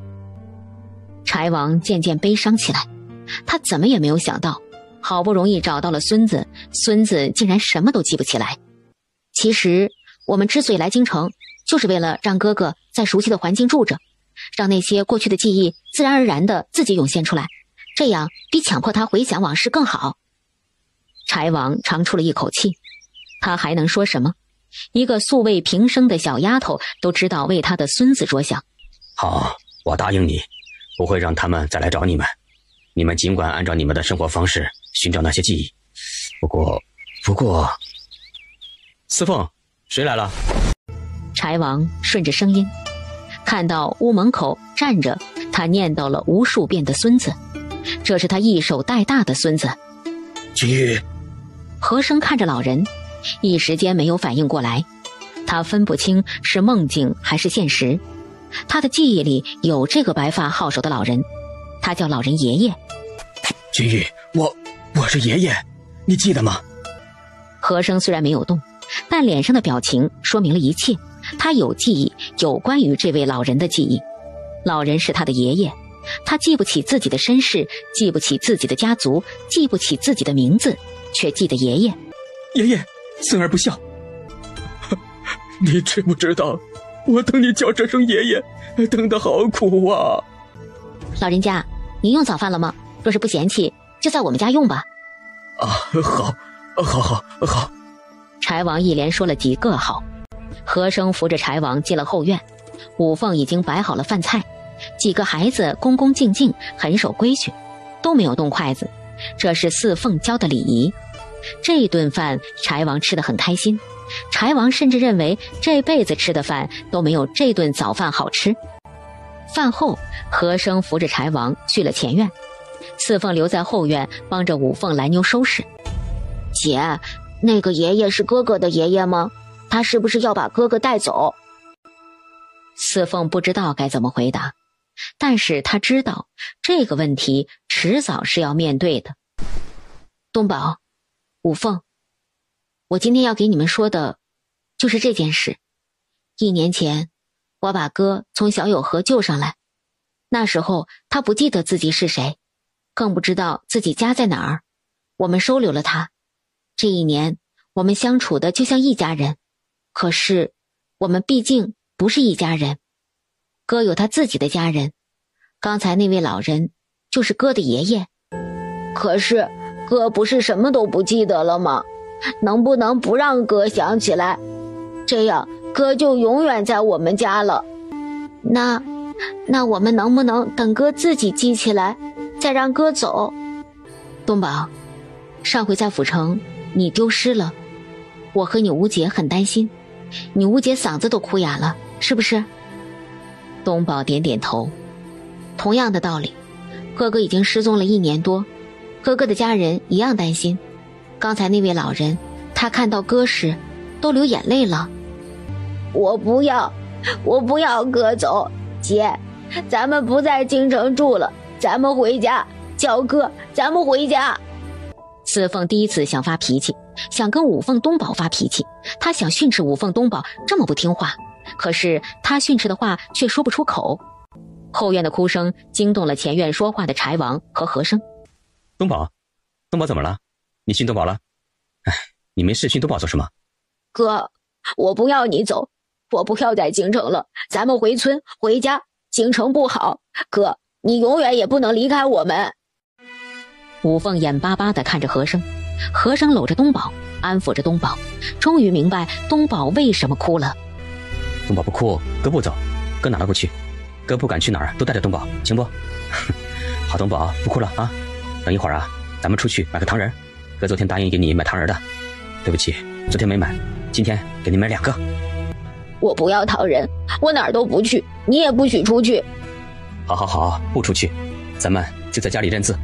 柴王渐渐悲伤起来，他怎么也没有想到，好不容易找到了孙子，孙子竟然什么都记不起来。其实我们之所以来京城，就是为了让哥哥在熟悉的环境住着，让那些过去的记忆自然而然的自己涌现出来，这样比强迫他回想往事更好。柴王长出了一口气，他还能说什么？一个素未平生的小丫头都知道为他的孙子着想。好，我答应你，不会让他们再来找你们。你们尽管按照你们的生活方式寻找那些记忆。不过，四凤，谁来了？柴王顺着声音，看到屋门口站着他念叨了无数遍的孙子，这是他一手带大的孙子。君玉。和生看着老人，一时间没有反应过来，他分不清是梦境还是现实。他的记忆里有这个白发好手的老人，他叫老人爷爷。君玉，我是爷爷，你记得吗？和生虽然没有动，但脸上的表情说明了一切。他有记忆，有关于这位老人的记忆。老人是他的爷爷，他记不起自己的身世，记不起自己的家族，记不起自己的名字，却记得爷爷。爷爷，孙儿不孝。你知不知道，我等你叫这声爷爷，等得好苦啊！老人家，您用早饭了吗？若是不嫌弃，就在我们家用吧。啊，好。柴王一连说了几个好。和生扶着柴王进了后院，五凤已经摆好了饭菜，几个孩子恭恭敬敬，很守规矩，都没有动筷子，这是四凤教的礼仪。这顿饭柴王吃得很开心，柴王甚至认为这辈子吃的饭都没有这顿早饭好吃。饭后，和生扶着柴王去了前院，四凤留在后院帮着五凤来牛收拾。姐，那个爷爷是哥哥的爷爷吗？他是不是要把哥哥带走？四凤不知道该怎么回答，但是他知道这个问题迟早是要面对的。东宝，五凤，我今天要给你们说的就是这件事。1年前，我把哥从小友河救上来，那时候他不记得自己是谁，更不知道自己家在哪儿。我们收留了他，这1年我们相处的就像一家人。可是我们毕竟不是一家人，哥有他自己的家人，刚才那位老人就是哥的爷爷。可是哥不是什么都不记得了吗？能不能不让哥想起来？这样哥就永远在我们家了。那那我们能不能等哥自己记起来，再让哥走？东宝，上回在府城你丢失了，我和你吴姐很担心，你吴姐嗓子都哭哑了，是不是？东宝点点头。同样的道理，哥哥已经失踪了1年多，哥哥的家人一样担心。刚才那位老人，他看到哥时都流眼泪了。我不要哥走，姐，咱们不在京城住了，咱们回家，叫哥，咱们回家。四凤第一次想发脾气，想跟五凤东宝发脾气，他想训斥五凤东宝这么不听话，可是他训斥的话却说不出口。后院的哭声惊动了前院说话的柴王和和珅。东宝怎么了？你训东宝了？哎，你没事训东宝做什么？哥，我不要你走，我不要在京城了，咱们回村回家，京城不好，哥，你永远也不能离开我们。五凤眼巴巴地看着和珅，和珅搂着东宝，安抚着东宝，终于明白东宝为什么哭了。东宝不哭，哥不走，哥哪都不去，哥不管去哪儿都带着东宝，行不？好，东宝不哭了啊！等一会儿啊，咱们出去买个糖人，哥昨天答应给你买糖人的，对不起，昨天没买，今天给你买2个。我不要糖人，我哪儿都不去，你也不许出去。好，不出去，咱们就在家里认字。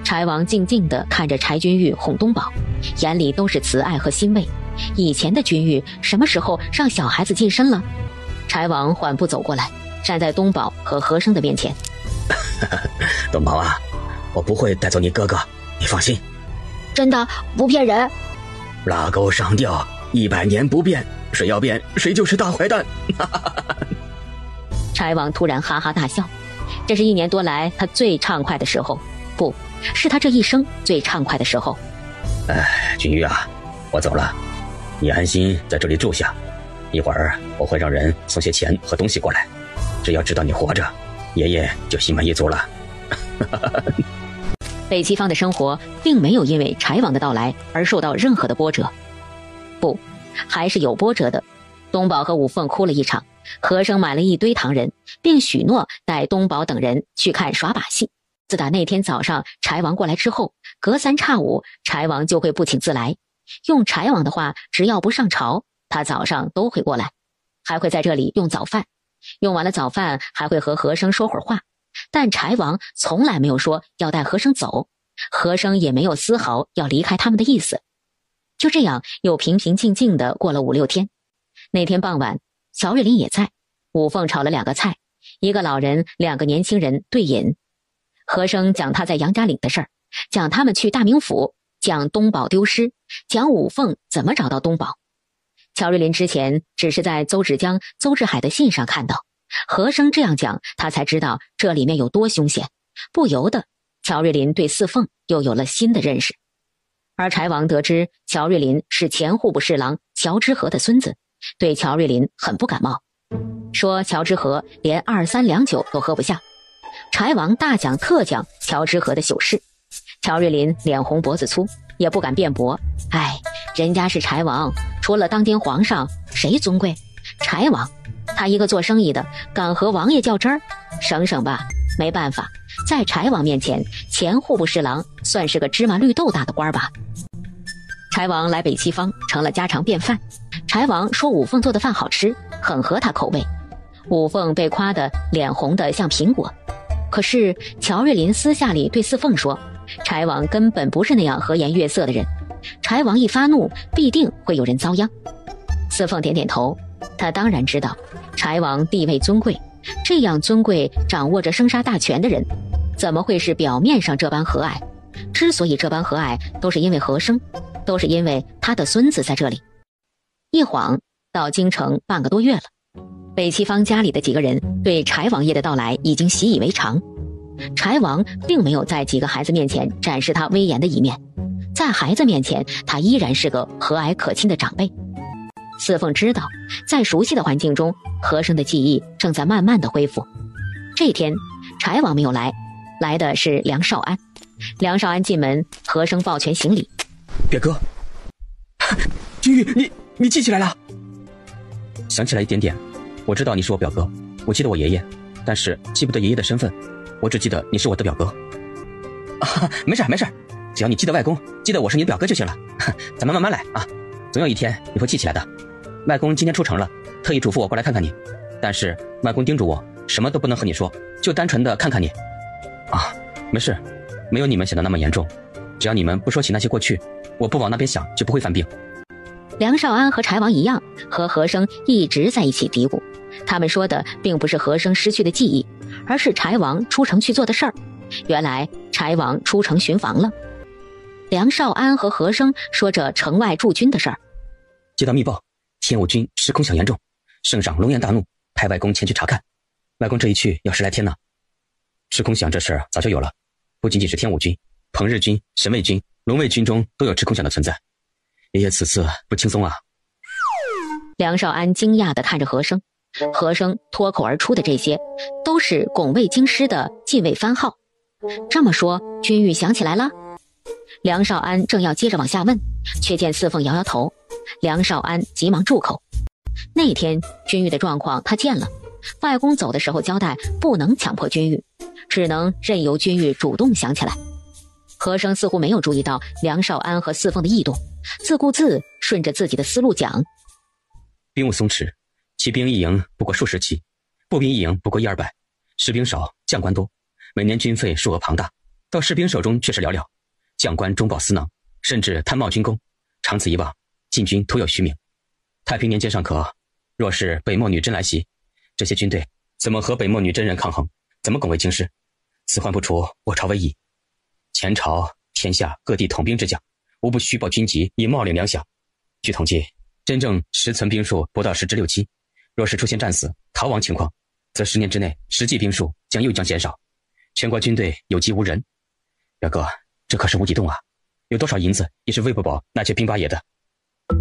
柴王静静地看着柴君玉哄东宝，眼里都是慈爱和欣慰。以前的君玉什么时候让小孩子近身了？柴王缓步走过来，站在东宝和和珅的面前。东宝啊，我不会带走你哥哥，你放心。真的不骗人？拉钩上吊，100年不变，谁要变谁就是大坏蛋。柴王突然哈哈大笑，这是1年多来他最畅快的时候，不是他这一生最畅快的时候。君玉啊，我走了，你安心在这里住下，一会儿我会让人送些钱和东西过来，只要知道你活着，爷爷就心满意足了。北齐方的生活并没有因为柴王的到来而受到任何的波折，不，还是有波折的。东宝和五凤哭了一场，和珅买了一堆糖人，并许诺带东宝等人去看耍把戏。自打那天早上柴王过来之后，隔3差5柴王就会不请自来。用柴王的话，只要不上朝，他早上都会过来，还会在这里用早饭，用完了早饭还会和和珅说会儿话。但柴王从来没有说要带和珅走，和珅也没有丝毫要离开他们的意思。就这样又平平静静地过了5、6天。那天傍晚，乔瑞林也在，五凤炒了2个菜，一个老人2个年轻人对饮。和珅讲他在杨家岭的事儿，讲他们去大名府，讲东宝丢失，讲五凤怎么找到东宝。乔瑞林之前只是在邹志江、邹志海的信上看到，和珅这样讲，他才知道这里面有多凶险，不由得乔瑞林对四凤又有了新的认识。而柴王得知乔瑞林是前户部侍郎乔之和的孙子，对乔瑞林很不感冒，说乔之和连2、3两酒都喝不下。柴王大讲特讲乔之和的糗事，乔瑞林脸红脖子粗，也不敢辩驳。人家是柴王，除了当今皇上，谁尊贵？柴王，他一个做生意的，敢和王爷较真儿？省省吧，没办法，在柴王面前，前户部侍郎算是个芝麻绿豆大的官吧。柴王来北齐方成了家常便饭，柴王说五凤做的饭好吃，很合他口味。五凤被夸得脸红得像苹果。可是乔瑞林私下里对四凤说，柴王根本不是那样和颜悦色的人，柴王一发怒必定会有人遭殃。四凤点点头，他当然知道柴王地位尊贵，这样尊贵掌握着生杀大权的人，怎么会是表面上这般和蔼？之所以这般和蔼，都是因为和珅，都是因为他的孙子在这里。一晃到京城半个多月了，北齐方家里的几个人对柴王爷的到来已经习以为常。柴王并没有在几个孩子面前展示他威严的一面，在孩子面前，他依然是个和蔼可亲的长辈。四凤知道，在熟悉的环境中，和珅的记忆正在慢慢的恢复。这天，柴王没有来，来的是梁少安。梁少安进门，和珅抱拳行礼：“表哥，君玉，你记起来了？”想起来一点点，我知道你是我表哥，我记得我爷爷，但是记不得爷爷的身份，我只记得你是我的表哥。啊，没事没事，只要你记得外公，记得我是你的表哥就行了。咱们慢慢来啊，总有一天你会记起来的。外公今天出城了，特意嘱咐我过来看看你，但是外公叮嘱我什么都不能和你说，就单纯的看看你。啊，没事，没有你们想的那么严重，只要你们不说起那些过去，我不往那边想就不会犯病。梁少安和柴王一样，和和珅一直在一起嘀咕。他们说的并不是和珅失去的记忆，而是柴王出城去做的事儿。原来柴王出城巡防了。梁少安和和珅说着城外驻军的事儿。接到密报，天武军失空饷严重，圣上龙颜大怒，派外公前去查看。外公这一去要10来天呢。吃空饷这事儿早就有了，不仅仅是天武军，彭日军、神卫军、龙卫军中都有吃空饷的存在。爷爷此次不轻松啊。梁少安惊讶地看着和珅，和珅脱口而出的这些都是拱卫京师的禁卫番号。这么说，君玉想起来了？梁少安正要接着往下问，却见四凤摇摇头。梁少安急忙住口。那天君玉的状况他见了，外公走的时候交代不能强迫君玉，只能任由君玉主动想起来。和珅似乎没有注意到梁少安和四凤的异动，自顾自顺着自己的思路讲。兵务松弛，骑兵一营不过数十骑，步兵一营不过100-200，士兵少，将官多，每年军费数额庞大，到士兵手中却是寥寥，将官中饱私囊，甚至贪冒军功，长此以往，禁军徒有虚名。太平年间尚可，若是北漠女真来袭，这些军队怎么和北漠女真人抗衡？怎么拱卫京师？此患不除，我朝危矣。前朝天下各地统兵之将，无不虚报军籍，以冒领粮饷。据统计，真正实存兵数不到10至6七，若是出现战死、逃亡情况，则10年之内实际兵数又将减少，全国军队有饥无人。表哥，这可是无底洞啊！有多少银子也是喂不饱那些兵八爷的。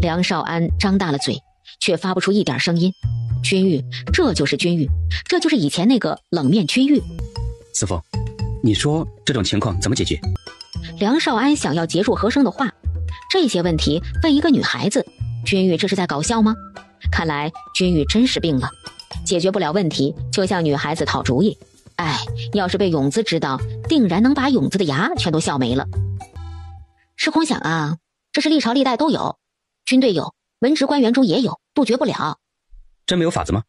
梁少安张大了嘴，却发不出一点声音。君玉，这就是君玉，这就是以前那个冷面君玉。四凤，你说这种情况怎么解决？梁少安想要结束和珅的话，这些问题问一个女孩子，君玉这是在搞笑吗？看来君玉真是病了，解决不了问题就向女孩子讨主意。哎，要是被永子知道，定然能把永子的牙全都笑没了。吃空饷啊，这是历朝历代都有，军队有，文职官员中也有，杜绝不了。真没有法子吗？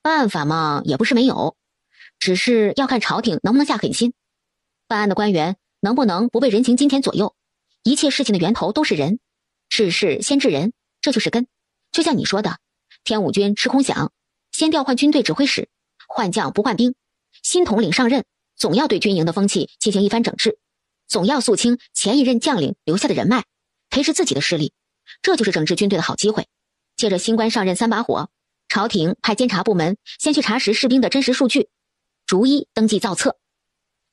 办法嘛，也不是没有，只是要看朝廷能不能下狠心，办案的官员能不能不被人情金钱左右。一切事情的源头都是人，治事先治人，这就是根。就像你说的，天武军吃空饷，先调换军队指挥使，换将不换兵，新统领上任，总要对军营的风气进行一番整治，总要肃清前一任将领留下的人脉，培植自己的势力，这就是整治军队的好机会。借着新官上任3把火，朝廷派监察部门先去查实士兵的真实数据，逐一登记造册。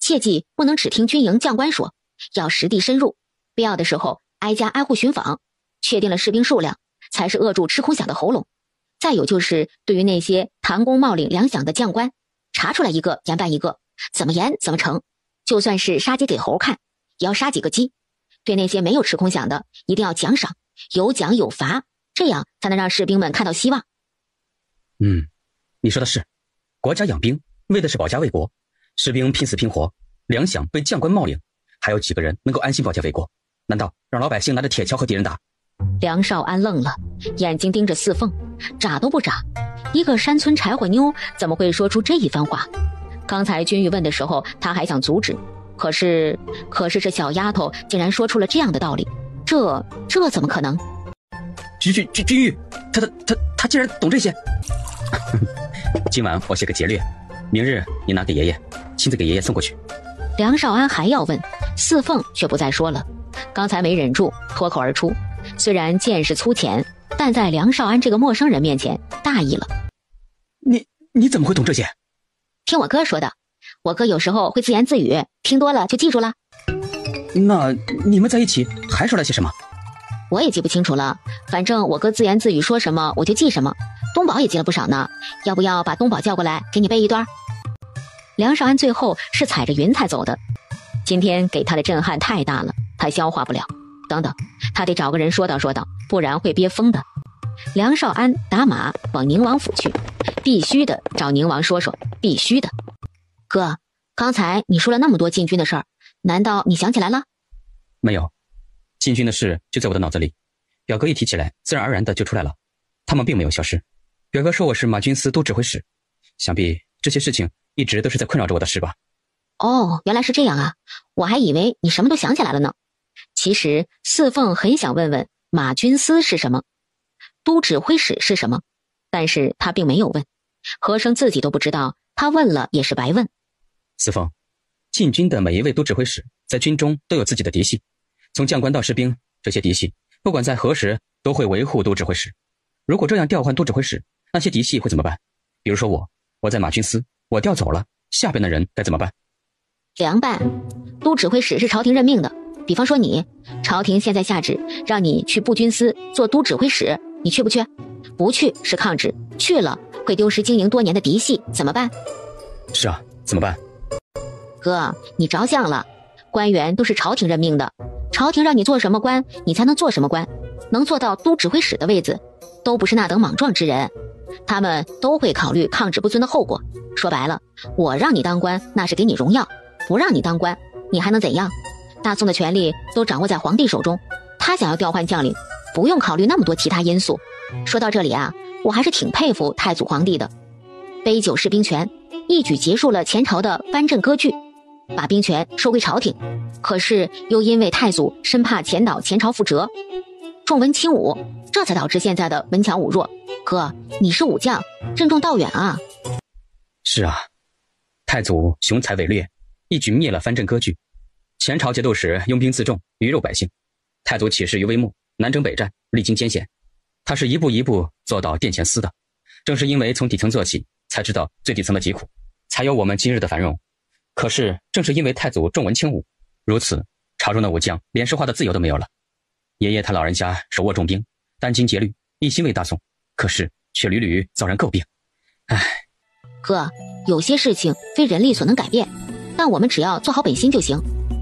切记不能只听军营将官说，要实地深入，必要的时候挨家挨户巡访，确定了士兵数量，才是扼住吃空饷的喉咙。再有就是对于那些贪功冒领粮饷的将官，查出来一个严办一个，怎么严怎么成，就算是杀鸡给猴看，也要杀几个鸡。对那些没有吃空饷的，一定要奖赏，有奖有罚，这样才能让士兵们看到希望。你说的是，国家养兵为的是保家卫国，士兵拼死拼活，粮饷被将官冒领，还有几个人能够安心保家卫国？难道让老百姓拿着铁锹和敌人打？梁少安愣了，眼睛盯着四凤，眨都不眨。一个山村柴火妞怎么会说出这一番话？刚才君玉问的时候，他还想阻止，可是这小丫头竟然说出了这样的道理，这怎么可能？君玉，他竟然懂这些。今晚我写个劫掠，明日你拿给爷爷，亲自给爷爷送过去。梁少安还要问，四凤却不再说了。刚才没忍住，脱口而出，虽然见识粗浅，但在梁少安这个陌生人面前大意了。你怎么会懂这些？听我哥说的，我哥有时候会自言自语，听多了就记住了。那你们在一起还说了些什么？我也记不清楚了，反正我哥自言自语说什么我就记什么。东宝也记了不少呢，要不要把东宝叫过来给你背一段？梁少安最后是踩着云彩走的，今天给他的震撼太大了，他消化不了。等等，他得找个人说道，不然会憋疯的。梁少安打马往宁王府去，必须的找宁王说说，必须的。哥，刚才你说了那么多禁军的事儿，难道你想起来了？没有，禁军的事就在我的脑子里，表哥一提起来，自然而然的就出来了。他们并没有消失。表哥说我是马军司都指挥使，想必这些事情一直都是在困扰着我的事吧。哦，原来是这样啊，我还以为你什么都想起来了呢。其实四凤很想问问马军司是什么，都指挥使是什么，但是他并没有问。和珅自己都不知道，他问了也是白问。四凤，禁军的每一位都指挥使在军中都有自己的嫡系，从将官到士兵，这些嫡系不管在何时都会维护都指挥使。如果这样调换都指挥使，那些嫡系会怎么办？比如说我在马军司，我调走了，下边的人该怎么办？凉拌，都指挥使是朝廷任命的。比方说你，朝廷现在下旨让你去步军司做都指挥使，你去不去？不去是抗旨，去了会丢失经营多年的嫡系，怎么办？是啊，怎么办？哥，你着相了，官员都是朝廷任命的，朝廷让你做什么官，你才能做什么官，能做到都指挥使的位子，都不是那等莽撞之人，他们都会考虑抗旨不遵的后果。说白了，我让你当官，那是给你荣耀，不让你当官，你还能怎样？大宋的权力都掌握在皇帝手中，他想要调换将领，不用考虑那么多其他因素。说到这里啊，我还是挺佩服太祖皇帝的，杯酒释兵权，一举结束了前朝的藩镇割据，把兵权收归朝廷。可是又因为太祖生怕前导前朝覆辙，重文轻武，这才导致现在的文强武弱。哥，你是武将，任重道远啊。是啊，太祖雄才伟略，一举灭了藩镇割据。前朝节度使拥兵自重，鱼肉百姓。太祖起事于微末，南征北战，历经艰险。他是一步一步做到殿前司的。正是因为从底层做起，才知道最底层的疾苦，才有我们今日的繁荣。可是正是因为太祖重文轻武，如此朝中的武将连说话的自由都没有了。爷爷他老人家手握重兵，殚精竭虑，一心为大宋，可是却屡屡遭人诟病。唉，哥，有些事情非人力所能改变，但我们只要做好本心就行。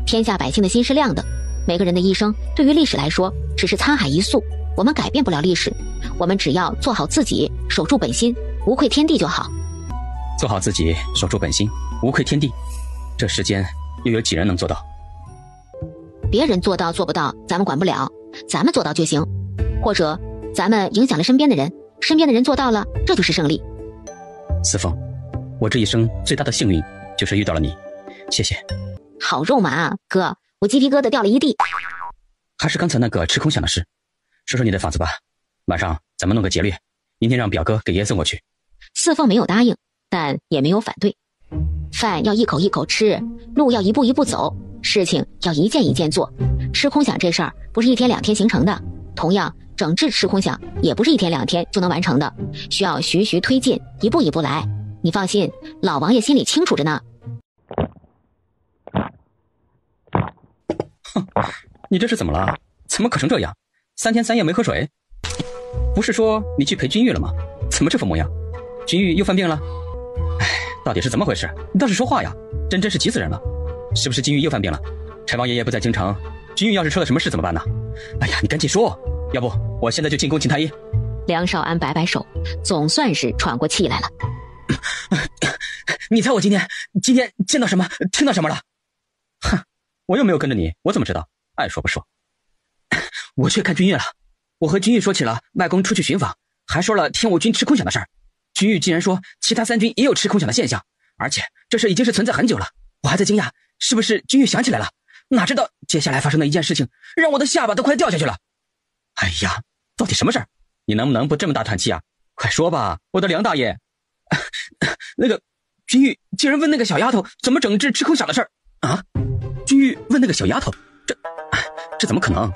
天下百姓的心是亮的，每个人的一生对于历史来说只是沧海一粟，我们改变不了历史，我们只要做好自己，守住本心，无愧天地就好。做好自己，守住本心，无愧天地，这世间又有几人能做到？别人做到做不到咱们管不了，咱们做到就行，或者咱们影响了身边的人，身边的人做到了，这就是胜利。四凤，我这一生最大的幸运就是遇到了你，谢谢。好肉麻啊，哥，我鸡皮疙瘩掉了一地。还是刚才那个吃空饷的事，说说你的法子吧，晚上咱们弄个劫掠，明天让表哥给爷送过去。四凤没有答应，但也没有反对。饭要一口一口吃，路要一步一步走，事情要一件一件做。吃空饷这事儿不是一天两天形成的，同样整治吃空饷也不是一天两天就能完成的，需要徐徐推进，一步一步来。你放心，老王爷心里清楚着呢。哼，你这是怎么了？怎么渴成这样？3天3夜没喝水？不是说你去陪君玉了吗？怎么这副模样？君玉又犯病了？哎，到底是怎么回事？你倒是说话呀！真是急死人了！是不是君玉又犯病了？柴王爷爷不在京城，君玉要是出了什么事怎么办呢？哎呀，你赶紧说，要不我现在就进宫请太医。梁少安摆摆手，总算是喘过气来了。你猜我今天见到什么，听到什么了？哼，我又没有跟着你，我怎么知道？爱说不说。我去看君玉了，我和君玉说起了外公出去寻访，还说了天武军吃空饷的事儿。君玉竟然说其他3军也有吃空饷的现象，而且这事已经是存在很久了。我还在惊讶，是不是君玉想起来了？哪知道接下来发生的一件事情，让我的下巴都快掉下去了。哎呀，到底什么事儿？你能不能不这么大喘气啊？快说吧，我的梁大爷。那个君玉竟然问那个小丫头怎么整治吃空饷的事儿啊！君玉问那个小丫头，这怎么可能？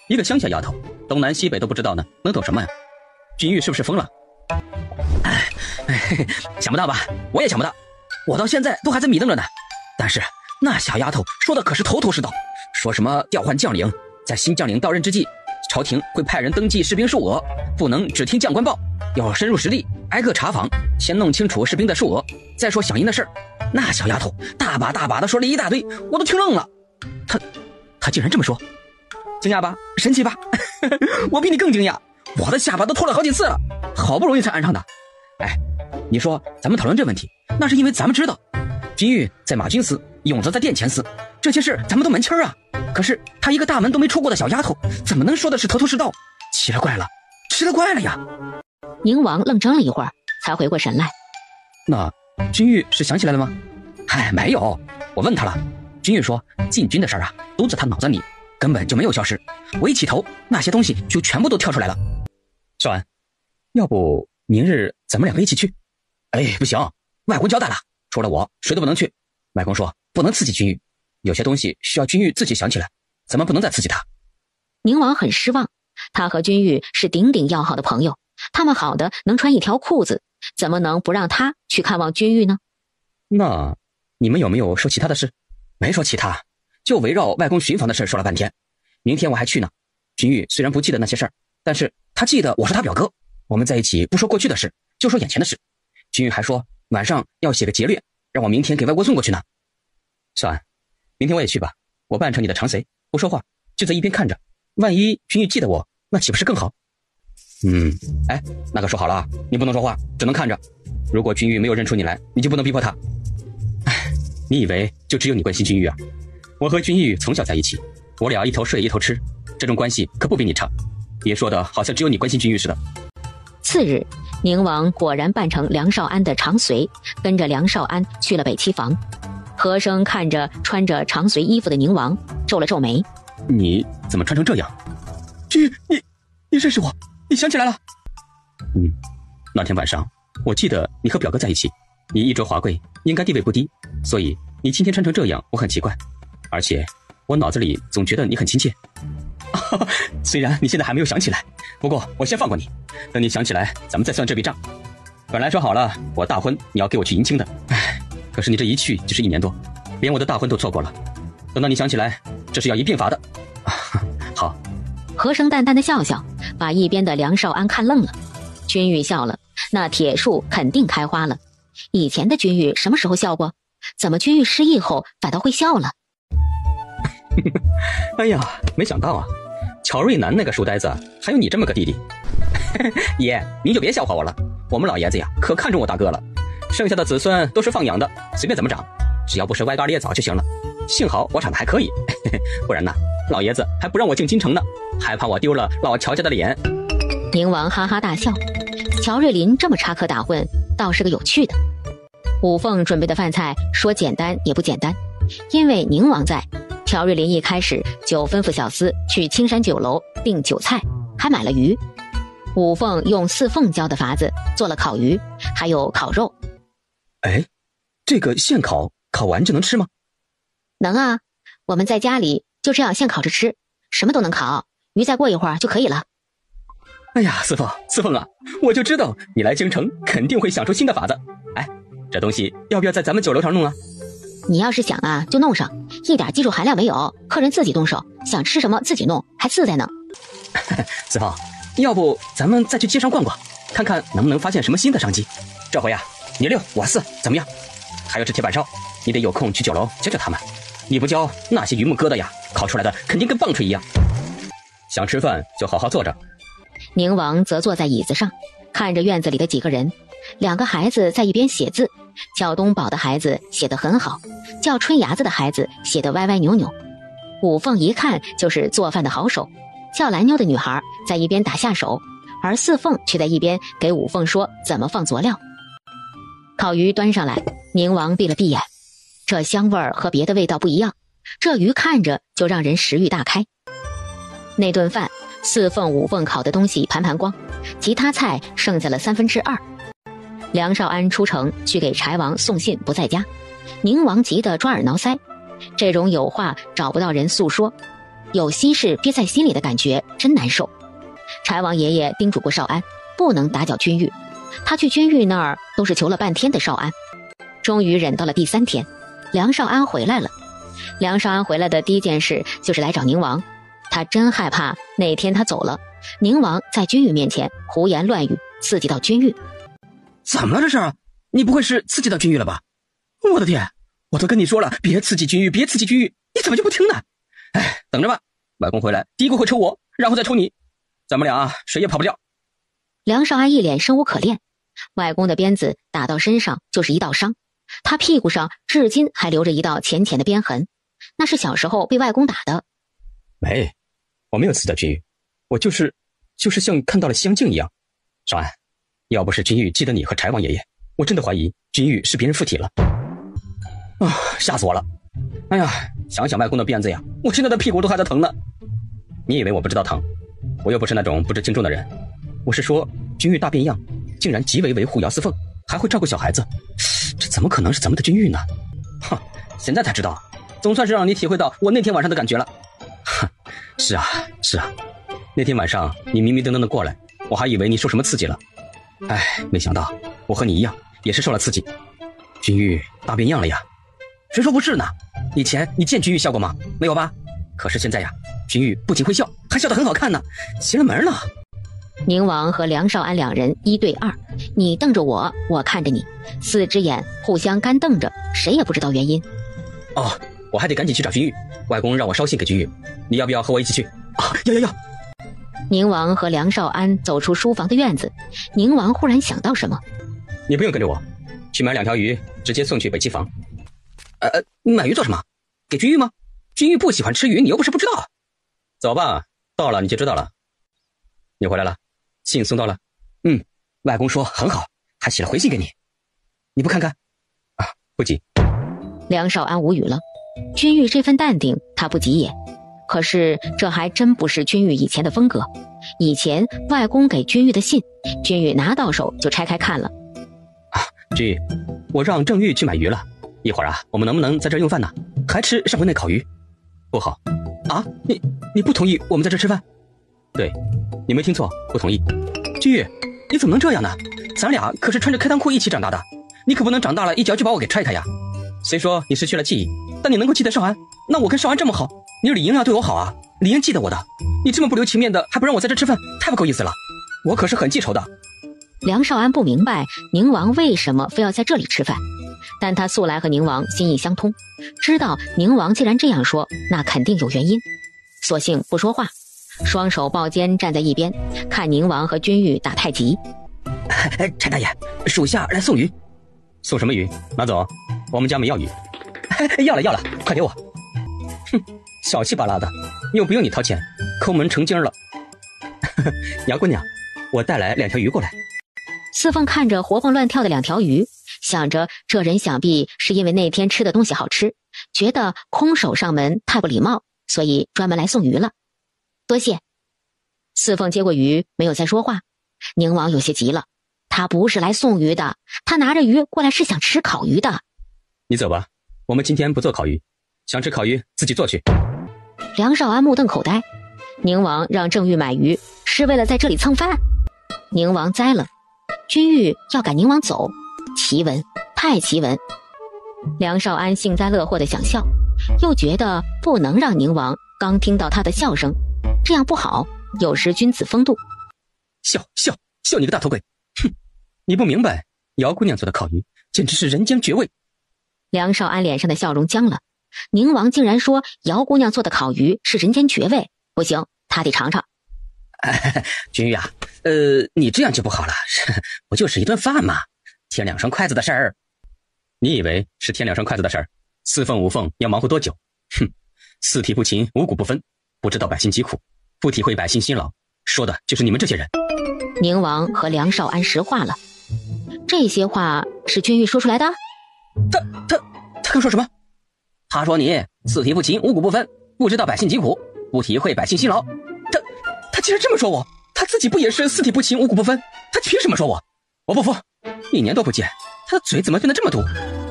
一个乡下丫头，东南西北都不知道呢，能懂什么呀？君玉是不是疯了？想不到吧？我也想不到，我到现在都还在迷瞪着呢。但是那小丫头说的可是头头是道，说什么调换将领，在新将领到任之际，朝廷会派人登记士兵数额，不能只听将官报，要深入实地，挨个查访，先弄清楚士兵的数额，再说饷银的事儿。那小丫头大把大把的说了一大堆，我都听愣了。她竟然这么说，惊讶吧？神奇吧？我比你更惊讶，我的下巴都脱了好几次了，好不容易才安上的。哎，你说咱们讨论这问题，那是因为咱们知道，君玉在马军司，永泽在殿前司，这些事咱们都门清啊。可是她一个大门都没出过的小丫头，怎么能说的是头头是道？奇了怪了，奇了怪了呀！宁王愣怔了一会儿，才回过神来。那君玉是想起来了吗？嗨，没有，我问他了。君玉说禁军的事啊，都在他脑子里，根本就没有消失。我一起头，那些东西就全部都跳出来了。少安，要不明日咱们两个一起去？哎，不行，外公交代了，除了我谁都不能去。外公说不能刺激君玉，有些东西需要君玉自己想起来，咱们不能再刺激他。宁王很失望，他和君玉是顶顶要好的朋友，他们好的能穿一条裤子，怎么能不让他去看望君玉呢？那你们有没有说其他的事？没说其他，就围绕外公巡防的事说了半天。明天我还去呢。君玉虽然不记得那些事儿，但是他记得我是他表哥，我们在一起不说过去的事，就说眼前的事。君玉还说晚上要写个劫掠，让我明天给外公送过去呢。少安，明天我也去吧，我扮成你的长随，不说话，就在一边看着，万一君玉记得我，那岂不是更好？哎，那个说好了啊，你不能说话，只能看着。如果君玉没有认出你来，你就不能逼迫他。哎，你以为就只有你关心君玉啊？我和君玉从小在一起，我俩一头睡一头吃，这种关系可不比你差。别说的好像只有你关心君玉似的。次日，宁王果然扮成梁少安的长随，跟着梁少安去了北七房。和珅看着穿着长随衣服的宁王，皱了皱眉。你怎么穿成这样？君玉，你认识我？你想起来了？那天晚上我记得你和表哥在一起，你衣着华贵，应该地位不低，所以你今天穿成这样我很奇怪，而且我脑子里总觉得你很亲切。虽然你现在还没有想起来，不过我先放过你，等你想起来咱们再算这笔账。本来说好了我大婚你要给我去迎亲的，可是你这一去就是1年多，连我的大婚都错过了，等到你想起来这是要一并罚的。好。和珅淡淡的笑笑，把一边的梁少安看愣了。君玉笑了，那铁树肯定开花了。以前的君玉什么时候笑过？怎么君玉失忆后反倒会笑了？哎呀，没想到啊，乔瑞南那个书呆子还有你这么个弟弟。爷，您就别笑话我了，我们老爷子呀可看中我大哥了，剩下的子孙都是放养的，随便怎么长，只要不是歪嘎裂枣就行了。幸好我长得还可以，不然呢老爷子还不让我进京城呢，还怕我丢了老乔家的脸。宁王哈哈大笑，乔瑞林这么插科打诨倒是个有趣的。五凤准备的饭菜说简单也不简单，因为宁王在，乔瑞林一开始就吩咐小厮去青山酒楼订酒菜，还买了鱼。五凤用四凤教的法子做了烤鱼，还有烤肉。哎，这个现烤完就能吃吗？能啊，我们在家里就这样现烤着吃，什么都能烤，鱼再过一会儿就可以了。哎呀，四凤啊，我就知道你来京城肯定会想出新的法子。哎，这东西要不要在咱们酒楼上弄啊？你要是想啊就弄上，一点技术含量没有，客人自己动手，想吃什么自己弄，还自在呢。四凤，要不咱们再去街上逛逛，看看能不能发现什么新的商机。这回啊，你6我4，怎么样？还有这铁板烧，你得有空去酒楼教教他们，你不教那些榆木疙瘩呀，烤出来的肯定跟棒槌一样。想吃饭就好好坐着。宁王则坐在椅子上，看着院子里的几个人，2个孩子在一边写字，叫东宝的孩子写得很好，叫春芽子的孩子写得歪歪扭扭。五凤一看就是做饭的好手，叫蓝妞的女孩在一边打下手，而四凤却在一边给五凤说怎么放佐料。烤鱼端上来，宁王闭了闭眼，这香味儿和别的味道不一样，这鱼看着就让人食欲大开。那顿饭四凤五凤烤的东西盘盘光，其他菜剩下了2/3。梁少安出城去给柴王送信不在家，宁王急得抓耳挠腮，这种有话找不到人诉说，有心事憋在心里的感觉真难受。柴王爷爷叮嘱过少安不能打搅君玉，他去君玉那儿都是求了半天的少安，终于忍到了第3天，梁少安回来了。梁少安回来的第一件事就是来找宁王，他真害怕那天他走了，宁王在君玉面前胡言乱语，刺激到君玉。怎么了这是？你不会是刺激到君玉了吧？我的天，我都跟你说了别刺激君玉，别刺激君玉，你怎么就不听呢？哎，等着吧，外公回来第一个会抽我，然后再抽你，咱们俩谁也跑不掉。梁少安一脸生无可恋，外公的鞭子打到身上就是一道伤，他屁股上至今还留着一道浅浅的鞭痕，那是小时候被外公打的。没，我没有刺到君玉，我就是像看到了香镜一样。少安，要不是君玉记得你和柴王爷爷，我真的怀疑君玉是别人附体了。啊，吓死我了！哎呀，想想外公的鞭子呀，我现在的屁股都还在疼呢。你以为我不知道疼？我又不是那种不知轻重的人。我是说，君玉大变样，竟然极为维护姚四凤，还会照顾小孩子，这怎么可能是咱们的君玉呢？哼，现在才知道，总算是让你体会到我那天晚上的感觉了。哼，是啊，那天晚上你迷迷瞪瞪的过来，我还以为你受什么刺激了。哎，没想到我和你一样，也是受了刺激。君玉大变样了呀？谁说不是呢？以前你见君玉笑过吗？没有吧？可是现在呀，君玉不仅会笑，还笑得很好看呢，邪了门了。宁王和梁少安两人1对2，你瞪着我，我看着你，4只眼互相干瞪着，谁也不知道原因。哦，我还得赶紧去找君玉，外公让我捎信给君玉，你要不要和我一起去？啊，要。宁王和梁少安走出书房的院子，宁王忽然想到什么，你不用跟着我，去买2条鱼，直接送去北七房。买鱼做什么？给君玉吗？君玉不喜欢吃鱼，你又不是不知道。走吧，到了你就知道了。你回来了，信送到了。外公说很好，还写了回信给你，你不看看？啊，不急。梁少安无语了，君玉这份淡定他不急也，可是这还真不是君玉以前的风格。以前外公给君玉的信，君玉拿到手就拆开看了。啊，君玉，我让郑玉去买鱼了，一会儿啊，我们能不能在这儿用饭呢？还吃上回那烤鱼？不好啊，你不同意我们在这吃饭？对，你没听错，不同意。君玉，你怎么能这样呢？咱俩可是穿着开裆裤一起长大的，你可不能长大了一脚就把我给踹开呀。虽说你失去了记忆，但你能够记得少安，那我跟少安这么好，你理应要对我好啊，理应记得我的。你这么不留情面的，还不让我在这吃饭，太不够意思了。我可是很记仇的。梁少安不明白宁王为什么非要在这里吃饭，但他素来和宁王心意相通，知道宁王既然这样说，那肯定有原因，索性不说话，双手抱肩站在一边，看宁王和君玉打太极。柴大爷，属下来送鱼。送什么鱼？拿走，我们家没要鱼。要了，快给我。哼，小气巴拉的，又不用你掏钱，抠门成精了。姚姑娘，我带来2条鱼过来。四凤看着活蹦乱跳的2条鱼，想着这人想必是因为那天吃的东西好吃，觉得空手上门太不礼貌，所以专门来送鱼了。多谢。四凤接过鱼，没有再说话。宁王有些急了，他不是来送鱼的，他拿着鱼过来是想吃烤鱼的。你走吧，我们今天不做烤鱼，想吃烤鱼自己做去。梁少安目瞪口呆，宁王让郑玉买鱼是为了在这里蹭饭？宁王栽了，君玉要赶宁王走，奇闻，太奇闻。梁少安幸灾乐祸的想笑，又觉得不能让宁王刚听到他的笑声，这样不好，有失君子风度。笑你个大头鬼！哼，你不明白，姚姑娘做的烤鱼简直是人间绝味。梁少安脸上的笑容僵了，宁王竟然说姚姑娘做的烤鱼是人间绝味，不行，他得尝尝。君玉啊，你这样就不好了，不就是一顿饭吗？添2双筷子的事儿。你以为是添2双筷子的事儿？4凤5凤要忙活多久？哼，四体不勤，五谷不分，不知道百姓疾苦，不体会百姓辛劳，说的就是你们这些人。宁王和梁少安实话了，这些话是君玉说出来的？他刚说什么？他说你四体不勤，五谷不分，不知道百姓疾苦，不体会百姓辛劳。他竟然这么说我，他自己不也是四体不勤，五谷不分？他凭什么说我？我不服！1年多不见，他的嘴怎么变得这么毒？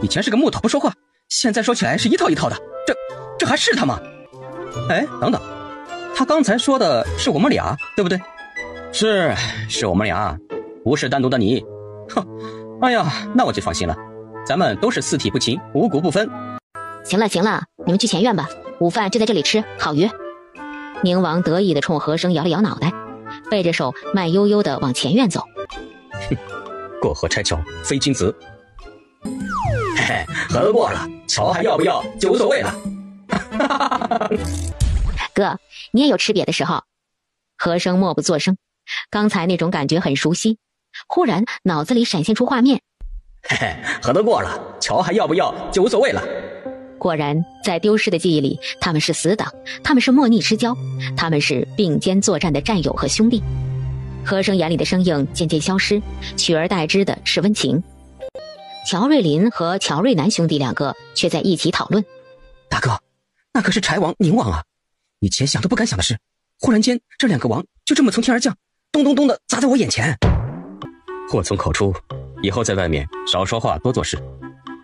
以前是个木头不说话，现在说起来是一套一套的，这还是他吗？哎，等等，他刚才说的是我们俩，对不对？是我们俩，不是单独的你。哼，哎呀，那我就放心了，咱们都是四体不勤，五谷不分。行了，你们去前院吧，午饭就在这里吃烤鱼。宁王得意地冲和珅摇了摇脑袋，背着手慢悠悠地往前院走。哼，过河拆桥非君子。嘿嘿，喝过了，桥还要不要就无所谓了。哥，你也有吃瘪的时候。和珅默不作声，刚才那种感觉很熟悉。忽然脑子里闪现出画面，嘿嘿，河都过了，桥还要不要就无所谓了。果然，在丢失的记忆里，他们是死党，他们是莫逆之交，他们是并肩作战的战友和兄弟。何生眼里的生硬渐渐消失，取而代之的是温情。乔瑞林和乔瑞南兄弟两个却在一起讨论。大哥，那可是柴王、宁王啊！以前想都不敢想的事，忽然间这两个王就这么从天而降，咚咚咚的砸在我眼前。祸从口出，以后在外面少说话，多做事。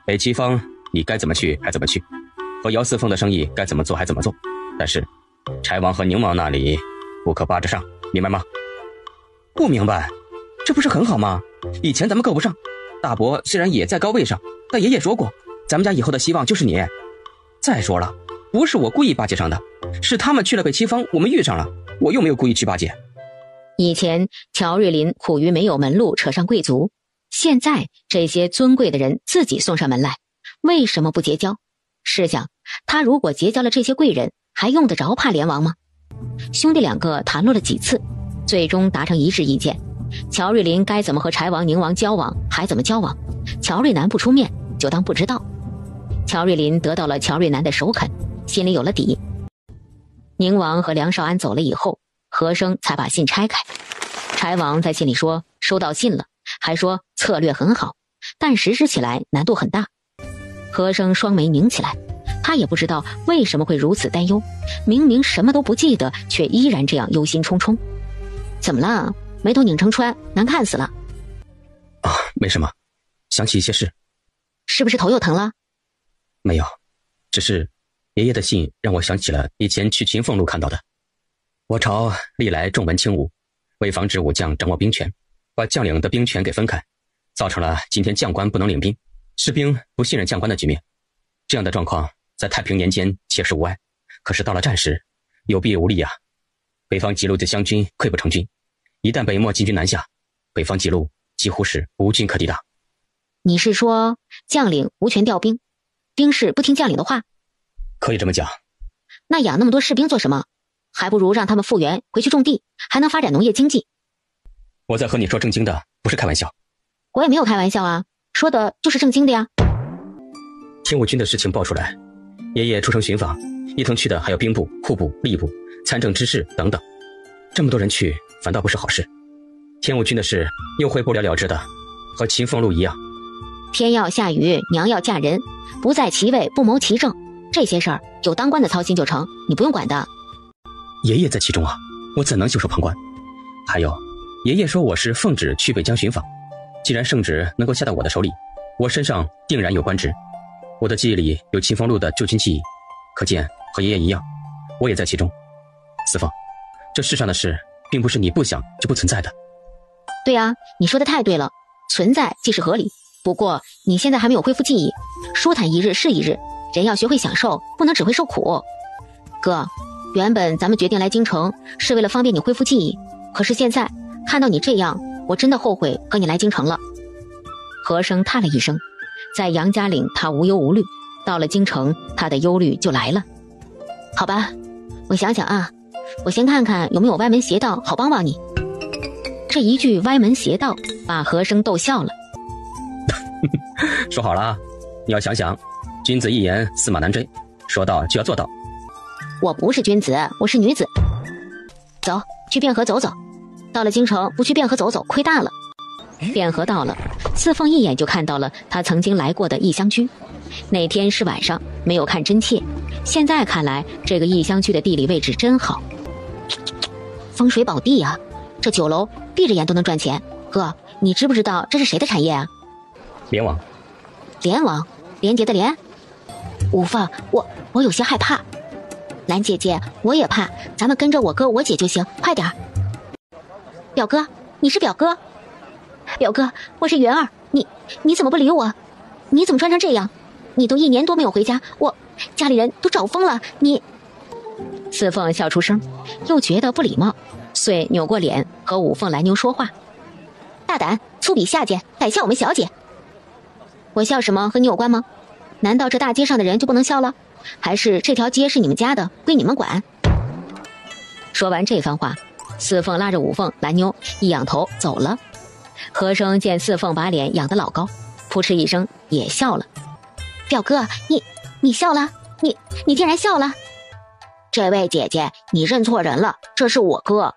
北齐方你该怎么去还怎么去，和姚四凤的生意该怎么做还怎么做，但是柴王和宁王那里不可扒着上，明白吗？不明白，这不是很好吗？以前咱们够不上，大伯虽然也在高位上，但爷爷说过，咱们家以后的希望就是你。再说了，不是我故意巴结上的，是他们去了北齐方，我们遇上了，我又没有故意去巴结。以前乔瑞林苦于没有门路扯上贵族，现在这些尊贵的人自己送上门来，为什么不结交？试想，他如果结交了这些贵人，还用得着怕联王吗？兄弟两个谈论了几次，最终达成一致意见，乔瑞林该怎么和柴王、宁王交往还怎么交往，乔瑞南不出面就当不知道。乔瑞林得到了乔瑞南的首肯，心里有了底。宁王和梁少安走了以后，何生才把信拆开。柴王在信里说收到信了，还说策略很好，但实施起来难度很大。何生双眉拧起来，他也不知道为什么会如此担忧，明明什么都不记得，却依然这样忧心忡忡。怎么了？眉头拧成川，难看死了。没什么，想起一些事。是不是头又疼了？没有，只是爷爷的信让我想起了以前去秦凤路看到的。我朝历来重文轻武，为防止武将掌握兵权，把将领的兵权给分开，造成了今天将官不能领兵，士兵不信任将官的局面。这样的状况在太平年间切实无碍，可是到了战时有弊无利啊。北方几路的湘军溃不成军，一旦北漠进军南下，北方几路几乎是无军可抵挡。你是说将领无权调兵，兵士不听将领的话？可以这么讲。那养那么多士兵做什么？还不如让他们复员回去种地，还能发展农业经济。我在和你说正经的，不是开玩笑。我也没有开玩笑啊，说的就是正经的呀。听武军的事情报出来，爷爷出城巡访，一同去的还有兵部、户部、吏部、参政知事等等，这么多人去反倒不是好事。天武军的事又会不了了之的，和秦凤路一样。天要下雨，娘要嫁人，不在其位不谋其政，这些事儿有当官的操心就成，你不用管的。爷爷在其中啊，我怎能袖手旁观？还有，爷爷说我是奉旨去北疆巡访，既然圣旨能够下到我的手里，我身上定然有官职。我的记忆里有秦凤路的驻军记忆，可见和爷爷一样，我也在其中。四凤，这世上的事并不是你不想就不存在的。对啊，你说的太对了，存在即是合理。不过你现在还没有恢复记忆，舒坦一日是一日，人要学会享受，不能只会受苦。哥，原本咱们决定来京城是为了方便你恢复记忆，可是现在看到你这样，我真的后悔和你来京城了。何生叹了一声，在杨家岭他无忧无虑，到了京城他的忧虑就来了。好吧，我想想啊，我先看看有没有歪门邪道好帮帮你。这一句歪门邪道把何生逗笑了。说好了，你要想想，君子一言驷马难追，说到就要做到。我不是君子，我是女子。走，去汴河走走。到了京城不去汴河走走，亏大了。汴河到了，四凤一眼就看到了他曾经来过的异乡居。那天是晚上，没有看真切，现在看来这个异乡居的地理位置真好，风水宝地啊，这酒楼闭着眼都能赚钱。哥，你知不知道这是谁的产业啊？联王。联王？连结的连？五凤，我有些害怕。兰姐姐，我也怕，咱们跟着我哥我姐就行，快点。表哥，你是表哥？表哥，我是元儿，你怎么不理我？你怎么穿成这样？你都1年多没有回家，家里人都找疯了，你。四凤笑出声，又觉得不礼貌，遂扭过脸和五凤来妞说话。大胆粗鄙下贱，敢笑我们小姐。我笑什么和你有关吗？难道这大街上的人就不能笑了？还是这条街是你们家的，归你们管？说完这番话，四凤拉着五凤拦妞一仰头走了。和珅见四凤把脸仰得老高，扑哧一声也笑了。表哥，你笑了？你竟然笑了？这位姐姐，你认错人了，这是我哥。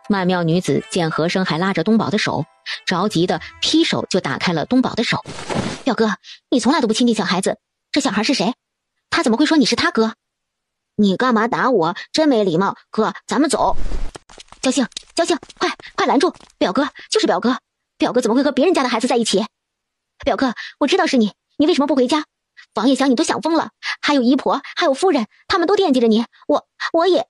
曼妙女子见和珅还拉着东宝的手，着急的劈手就打开了东宝的手。表哥，你从来都不亲近小孩子，这小孩是谁？他怎么会说你是他哥？你干嘛打我？真没礼貌！哥，咱们走。交兴，快拦住！表哥就是表哥，表哥怎么会和别人家的孩子在一起？表哥，我知道是你为什么不回家？王爷想你都想疯了，还有姨婆，还有夫人，他们都惦记着你。我也……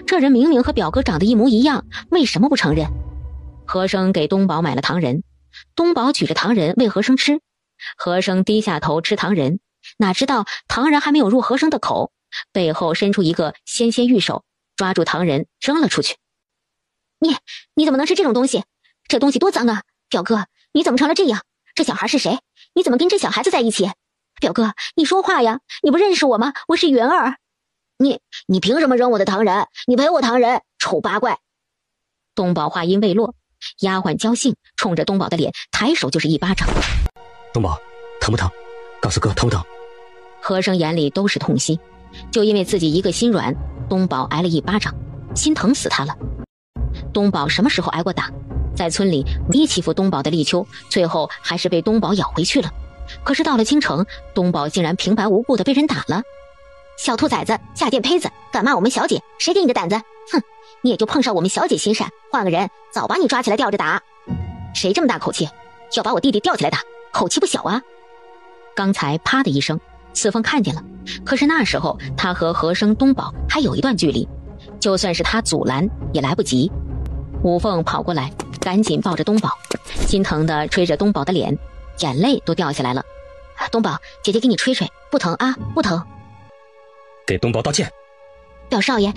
这人明明和表哥长得一模一样，为什么不承认？和珅给东宝买了糖人，东宝举着糖人喂和珅吃，和珅低下头吃糖人，哪知道糖人还没有入和珅的口，背后伸出一个纤纤玉手，抓住糖人扔了出去。你怎么能吃这种东西？这东西多脏啊！表哥，你怎么成了这样？这小孩是谁？你怎么跟这小孩子在一起？表哥，你说话呀！你不认识我吗？我是元儿。你凭什么扔我的糖人？你赔我糖人，丑八怪！东宝话音未落，丫鬟焦兴冲着东宝的脸抬手就是一巴掌。东宝，疼不疼？告诉哥疼不疼？和珅眼里都是痛心，就因为自己一个心软，东宝挨了一巴掌，心疼死他了。东宝什么时候挨过打？在村里唯一欺负东宝的立秋，最后还是被东宝咬回去了。可是到了京城，东宝竟然平白无故的被人打了。小兔崽子，下贱胚子，敢骂我们小姐，谁给你的胆子？哼，你也就碰上我们小姐心善，换个人早把你抓起来吊着打。谁这么大口气，要把我弟弟吊起来打？口气不小啊！刚才啪的一声，四凤看见了，可是那时候他和和珅、东宝还有一段距离，就算是他阻拦也来不及。五凤跑过来，赶紧抱着东宝，心疼的吹着东宝的脸，眼泪都掉下来了。东宝，姐姐给你吹吹，不疼啊，不疼。给东宝道歉。表少爷，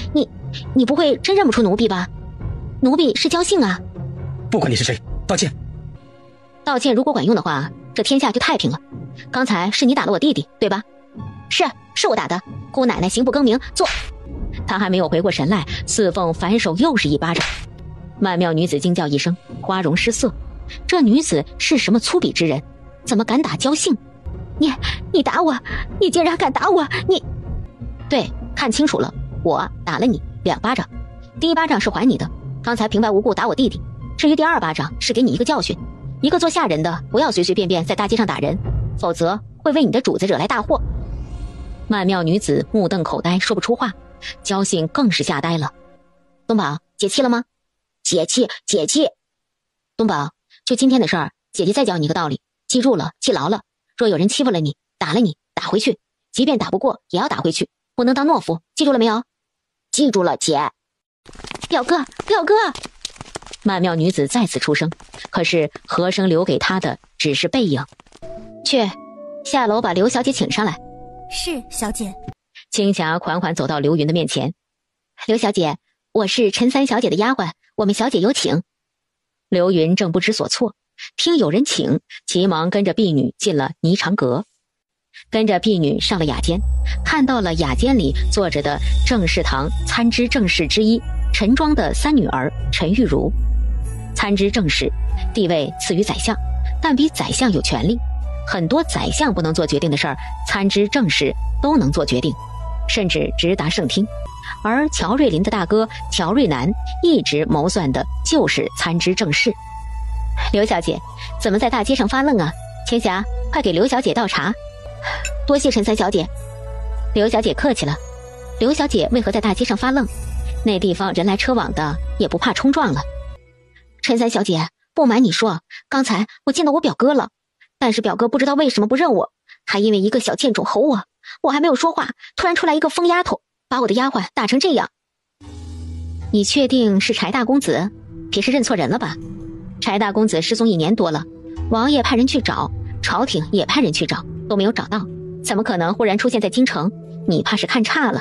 你不会真认不出奴婢吧？奴婢是焦兴啊。不管你是谁，道歉。道歉如果管用的话，这天下就太平了。刚才是你打了我弟弟，对吧？是我打的。姑奶奶行不更名，做。他还没有回过神来，四凤反手又是一巴掌。曼妙女子惊叫一声，花容失色。这女子是什么粗鄙之人？怎么敢打焦兴？你打我！你竟然敢打我！对，看清楚了，我打了你2巴掌。第一巴掌是还你的，刚才平白无故打我弟弟。至于第2巴掌，是给你一个教训，一个做下人的不要随随便便在大街上打人，否则会为你的主子惹来大祸。曼妙女子目瞪口呆，说不出话。焦兴更是吓呆了。东宝，解气了吗？解气。东宝，就今天的事儿，姐姐再教你一个道理，记住了，记牢了。若有人欺负了你，打了你，打回去，即便打不过也要打回去，不能当懦夫，记住了没有？记住了，姐。表哥！曼妙女子再次出声，可是和珅留给她的只是背影。去，下楼把刘小姐请上来。是，小姐。青霞缓缓走到刘云的面前。刘小姐，我是陈三小姐的丫鬟，我们小姐有请。刘云正不知所措，听有人请，急忙跟着婢女进了霓裳阁，跟着婢女上了雅间，看到了雅间里坐着的正室堂参知正室之一陈庄的3女儿陈玉茹。参知正室地位次于宰相，但比宰相有权力，很多宰相不能做决定的事儿，参知正室都能做决定，甚至直达圣厅。而乔瑞林的大哥乔瑞南一直谋算的就是参知正室。刘小姐怎么在大街上发愣啊？青霞，快给刘小姐倒茶。多谢陈三小姐。刘小姐客气了。刘小姐为何在大街上发愣？那地方人来车往的，也不怕冲撞了。陈三小姐，不瞒你说，刚才我见到我表哥了，但是表哥不知道为什么不认我，还因为一个小贱种吼我，我还没有说话，突然出来一个疯丫头，把我的丫鬟打成这样。你确定是柴大公子？别是认错人了吧？柴大公子失踪1年多了，王爷派人去找，朝廷也派人去找，都没有找到，怎么可能忽然出现在京城？你怕是看差了。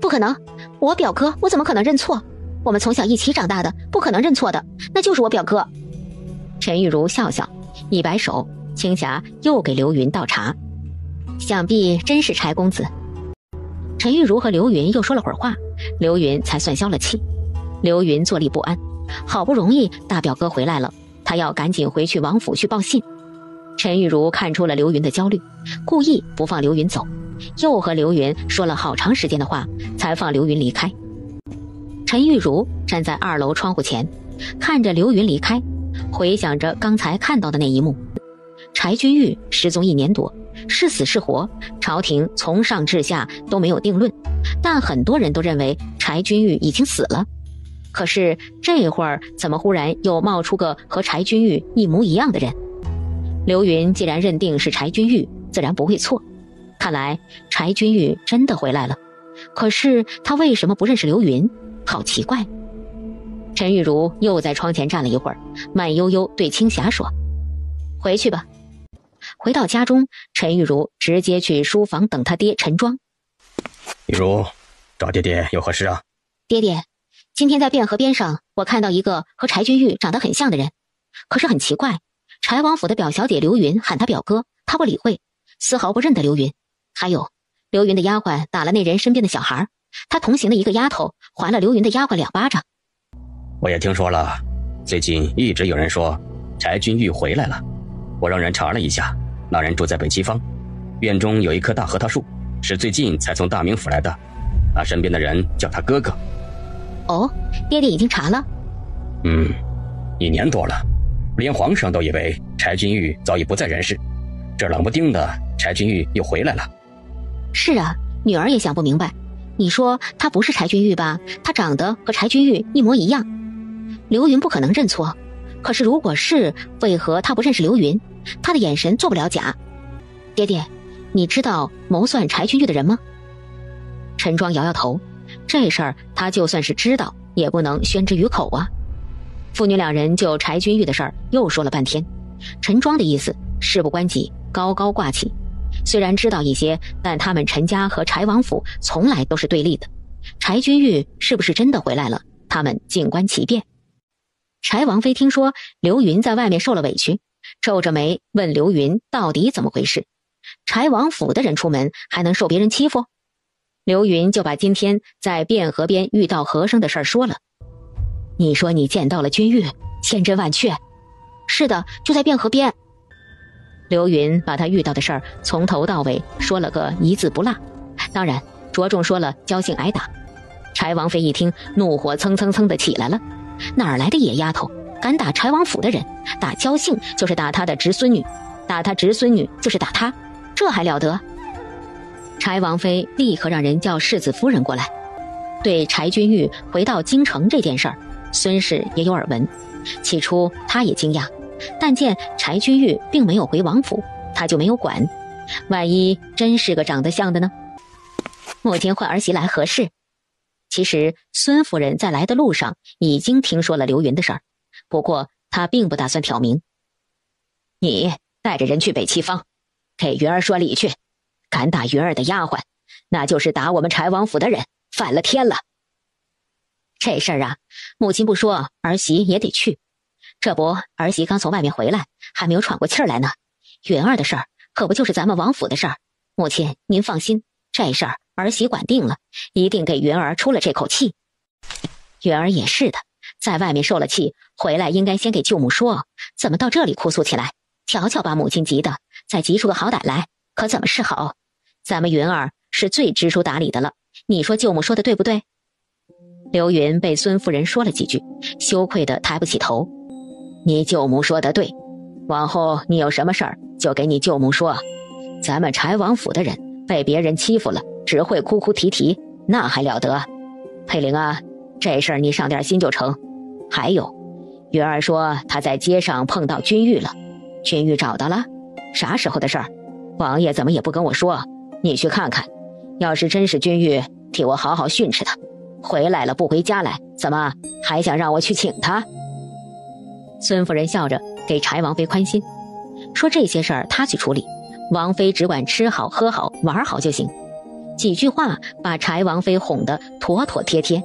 不可能，我表哥我怎么可能认错？我们从小一起长大的，不可能认错的，那就是我表哥。陈玉茹笑笑，一摆手，青霞又给刘云倒茶。想必真是柴公子。陈玉茹和刘云又说了会儿话，刘云才算消了气。刘云坐立不安，好不容易大表哥回来了，他要赶紧回去王府去报信。陈玉茹看出了刘云的焦虑，故意不放刘云走，又和刘云说了好长时间的话，才放刘云离开。陈玉茹站在2楼窗户前，看着刘云离开，回想着刚才看到的那一幕。柴君玉失踪1年多，是死是活，朝廷从上至下都没有定论，但很多人都认为柴君玉已经死了。可是这会儿怎么忽然又冒出个和柴君玉一模一样的人？刘云既然认定是柴君玉，自然不会错。看来柴君玉真的回来了，可是他为什么不认识刘云？好奇怪。陈玉茹又在窗前站了一会儿，慢悠悠对青霞说：“回去吧。”回到家中，陈玉茹直接去书房等他爹陈庄。玉茹，找爹爹有何事啊？爹爹，今天在汴河边上，我看到一个和柴君玉长得很像的人，可是很奇怪，柴王府的表小姐刘云喊他表哥，他不理会，丝毫不认得刘云。还有，刘云的丫鬟打了那人身边的小孩，他同行的一个丫头还了刘云的丫鬟2巴掌。我也听说了，最近一直有人说柴君玉回来了。我让人查了一下，那人住在北齐坊，院中有一棵大核桃树，是最近才从大名府来的。他身边的人叫他哥哥。哦，爹爹已经查了？1年多了，连皇上都以为柴君玉早已不在人世，这冷不丁的柴君玉又回来了。是啊，女儿也想不明白。你说他不是柴君玉吧，他长得和柴君玉一模一样，刘云不可能认错。可是如果是，为何他不认识刘云？他的眼神做不了假。爹爹，你知道谋算柴君玉的人吗？陈庄摇摇头，这事儿他就算是知道，也不能宣之于口啊。父女2人就柴君玉的事儿又说了半天。陈庄的意思，事不关己，高高挂起。虽然知道一些，但他们陈家和柴王府从来都是对立的。柴君玉是不是真的回来了，他们静观其变。柴王妃听说刘云在外面受了委屈，皱着眉问刘云到底怎么回事。柴王府的人出门还能受别人欺负？刘云就把今天在汴河边遇到和珅的事儿说了。你说你见到了君玉，千真万确。是的，就在汴河边。刘云把他遇到的事儿从头到尾说了个一字不落，当然着重说了焦姓挨打。柴王妃一听，怒火蹭蹭蹭的起来了。哪儿来的野丫头，敢打柴王府的人？打焦姓就是打他的侄孙女，打他侄孙女就是打他，这还了得？柴王妃立刻让人叫世子夫人过来。对柴君玉回到京城这件事儿，孙氏也有耳闻。起初他也惊讶，但见柴君玉并没有回王府，他就没有管。万一真是个长得像的呢？母亲唤儿媳来何事？其实孙夫人在来的路上已经听说了刘云的事儿，不过她并不打算挑明。你带着人去北齐坊，给云儿说理去。敢打云儿的丫鬟，那就是打我们柴王府的人，反了天了。这事儿啊，母亲不说，儿媳也得去。这不，儿媳刚从外面回来，还没有喘过气儿来呢。云儿的事儿可不就是咱们王府的事儿，母亲您放心，这事儿儿媳管定了，一定给云儿出了这口气。云儿也是的，在外面受了气，回来应该先给舅母说，怎么到这里哭诉起来？瞧瞧把母亲急的，再急出个好歹来，可怎么是好？咱们云儿是最知书达理的了，你说舅母说的对不对？刘云被孙夫人说了几句，羞愧的抬不起头。你舅母说的对，往后你有什么事儿就给你舅母说。咱们柴王府的人被别人欺负了，只会哭哭啼啼，那还了得？佩玲啊，这事儿你上点心就成。还有，云儿说她在街上碰到君玉了，君玉找到了？啥时候的事儿？王爷怎么也不跟我说？你去看看，要是真是君玉，替我好好训斥他。回来了不回家来，怎么还想让我去请他？孙夫人笑着给柴王妃宽心，说这些事儿她去处理，王妃只管吃好喝好玩好就行。几句话把柴王妃哄得妥妥帖帖。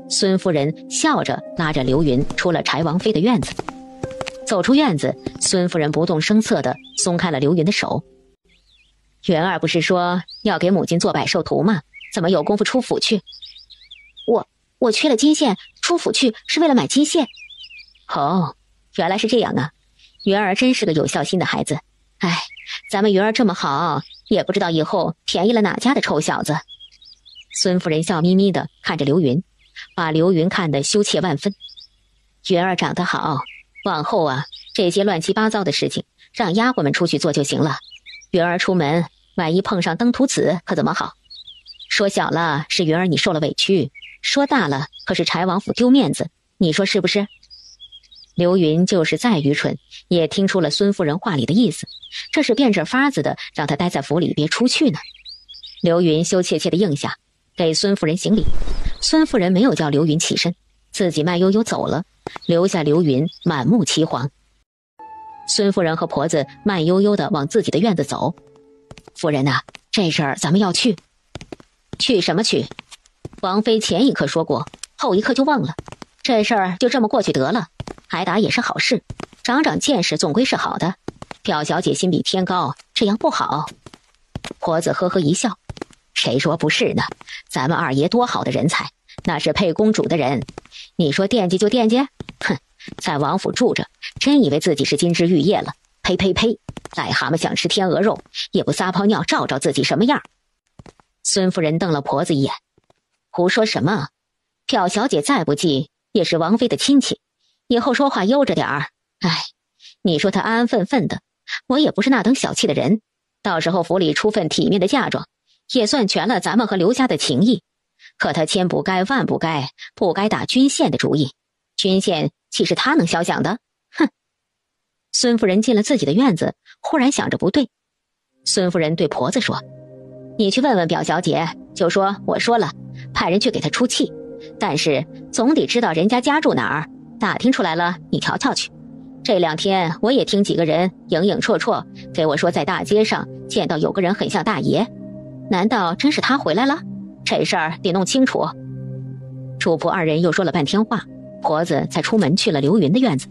孙夫人笑着拉着刘云出了柴王妃的院子。走出院子，孙夫人不动声色地松开了刘云的手。云儿不是说要给母亲做百寿图吗？怎么有功夫出府去？我缺了金线，出府去是为了买金线。哦，原来是这样啊，云儿真是个有孝心的孩子。哎，咱们云儿这么好，也不知道以后便宜了哪家的臭小子。孙夫人笑眯眯地看着刘云，把刘云看得羞怯万分。云儿长得好，往后啊，这些乱七八糟的事情让丫鬟们出去做就行了。云儿出门，万一碰上登徒子，可怎么好？说小了是云儿你受了委屈，说大了可是柴王府丢面子，你说是不是？刘云就是再愚蠢，也听出了孙夫人话里的意思，这是变着法子的让他待在府里别出去呢。刘云羞怯怯的应下，给孙夫人行礼。孙夫人没有叫刘云起身，自己慢悠悠走了，留下刘云满目凄惶。孙夫人和婆子慢悠悠的往自己的院子走。夫人呐，这事儿咱们要去。去什么去？王妃前一刻说过，后一刻就忘了。这事儿就这么过去得了，挨打也是好事，长长见识总归是好的。表小姐心比天高，这样不好。婆子呵呵一笑，谁说不是呢？咱们二爷多好的人才，那是配公主的人，你说惦记就惦记？哼，在王府住着，真以为自己是金枝玉叶了？呸呸呸！癞蛤蟆想吃天鹅肉，也不撒泡尿照照自己什么样。孙夫人瞪了婆子一眼，胡说什么？表小姐再不济也是王妃的亲戚，以后说话悠着点儿。哎，你说她安安分分的，我也不是那等小气的人，到时候府里出份体面的嫁妆，也算全了咱们和刘家的情谊。可她千不该万不该，不该打君县的主意，君县岂是她能消想的？哼！孙夫人进了自己的院子，忽然想着不对。孙夫人对婆子说，你去问问表小姐，就说我说了，派人去给她出气，但是总得知道人家家住哪儿，打听出来了你瞧瞧去。这2天我也听几个人影影绰绰给我说，在大街上见到有个人很像大爷，难道真是他回来了？这事儿得弄清楚。主仆2人又说了半天话，婆子才出门去了刘云的院子。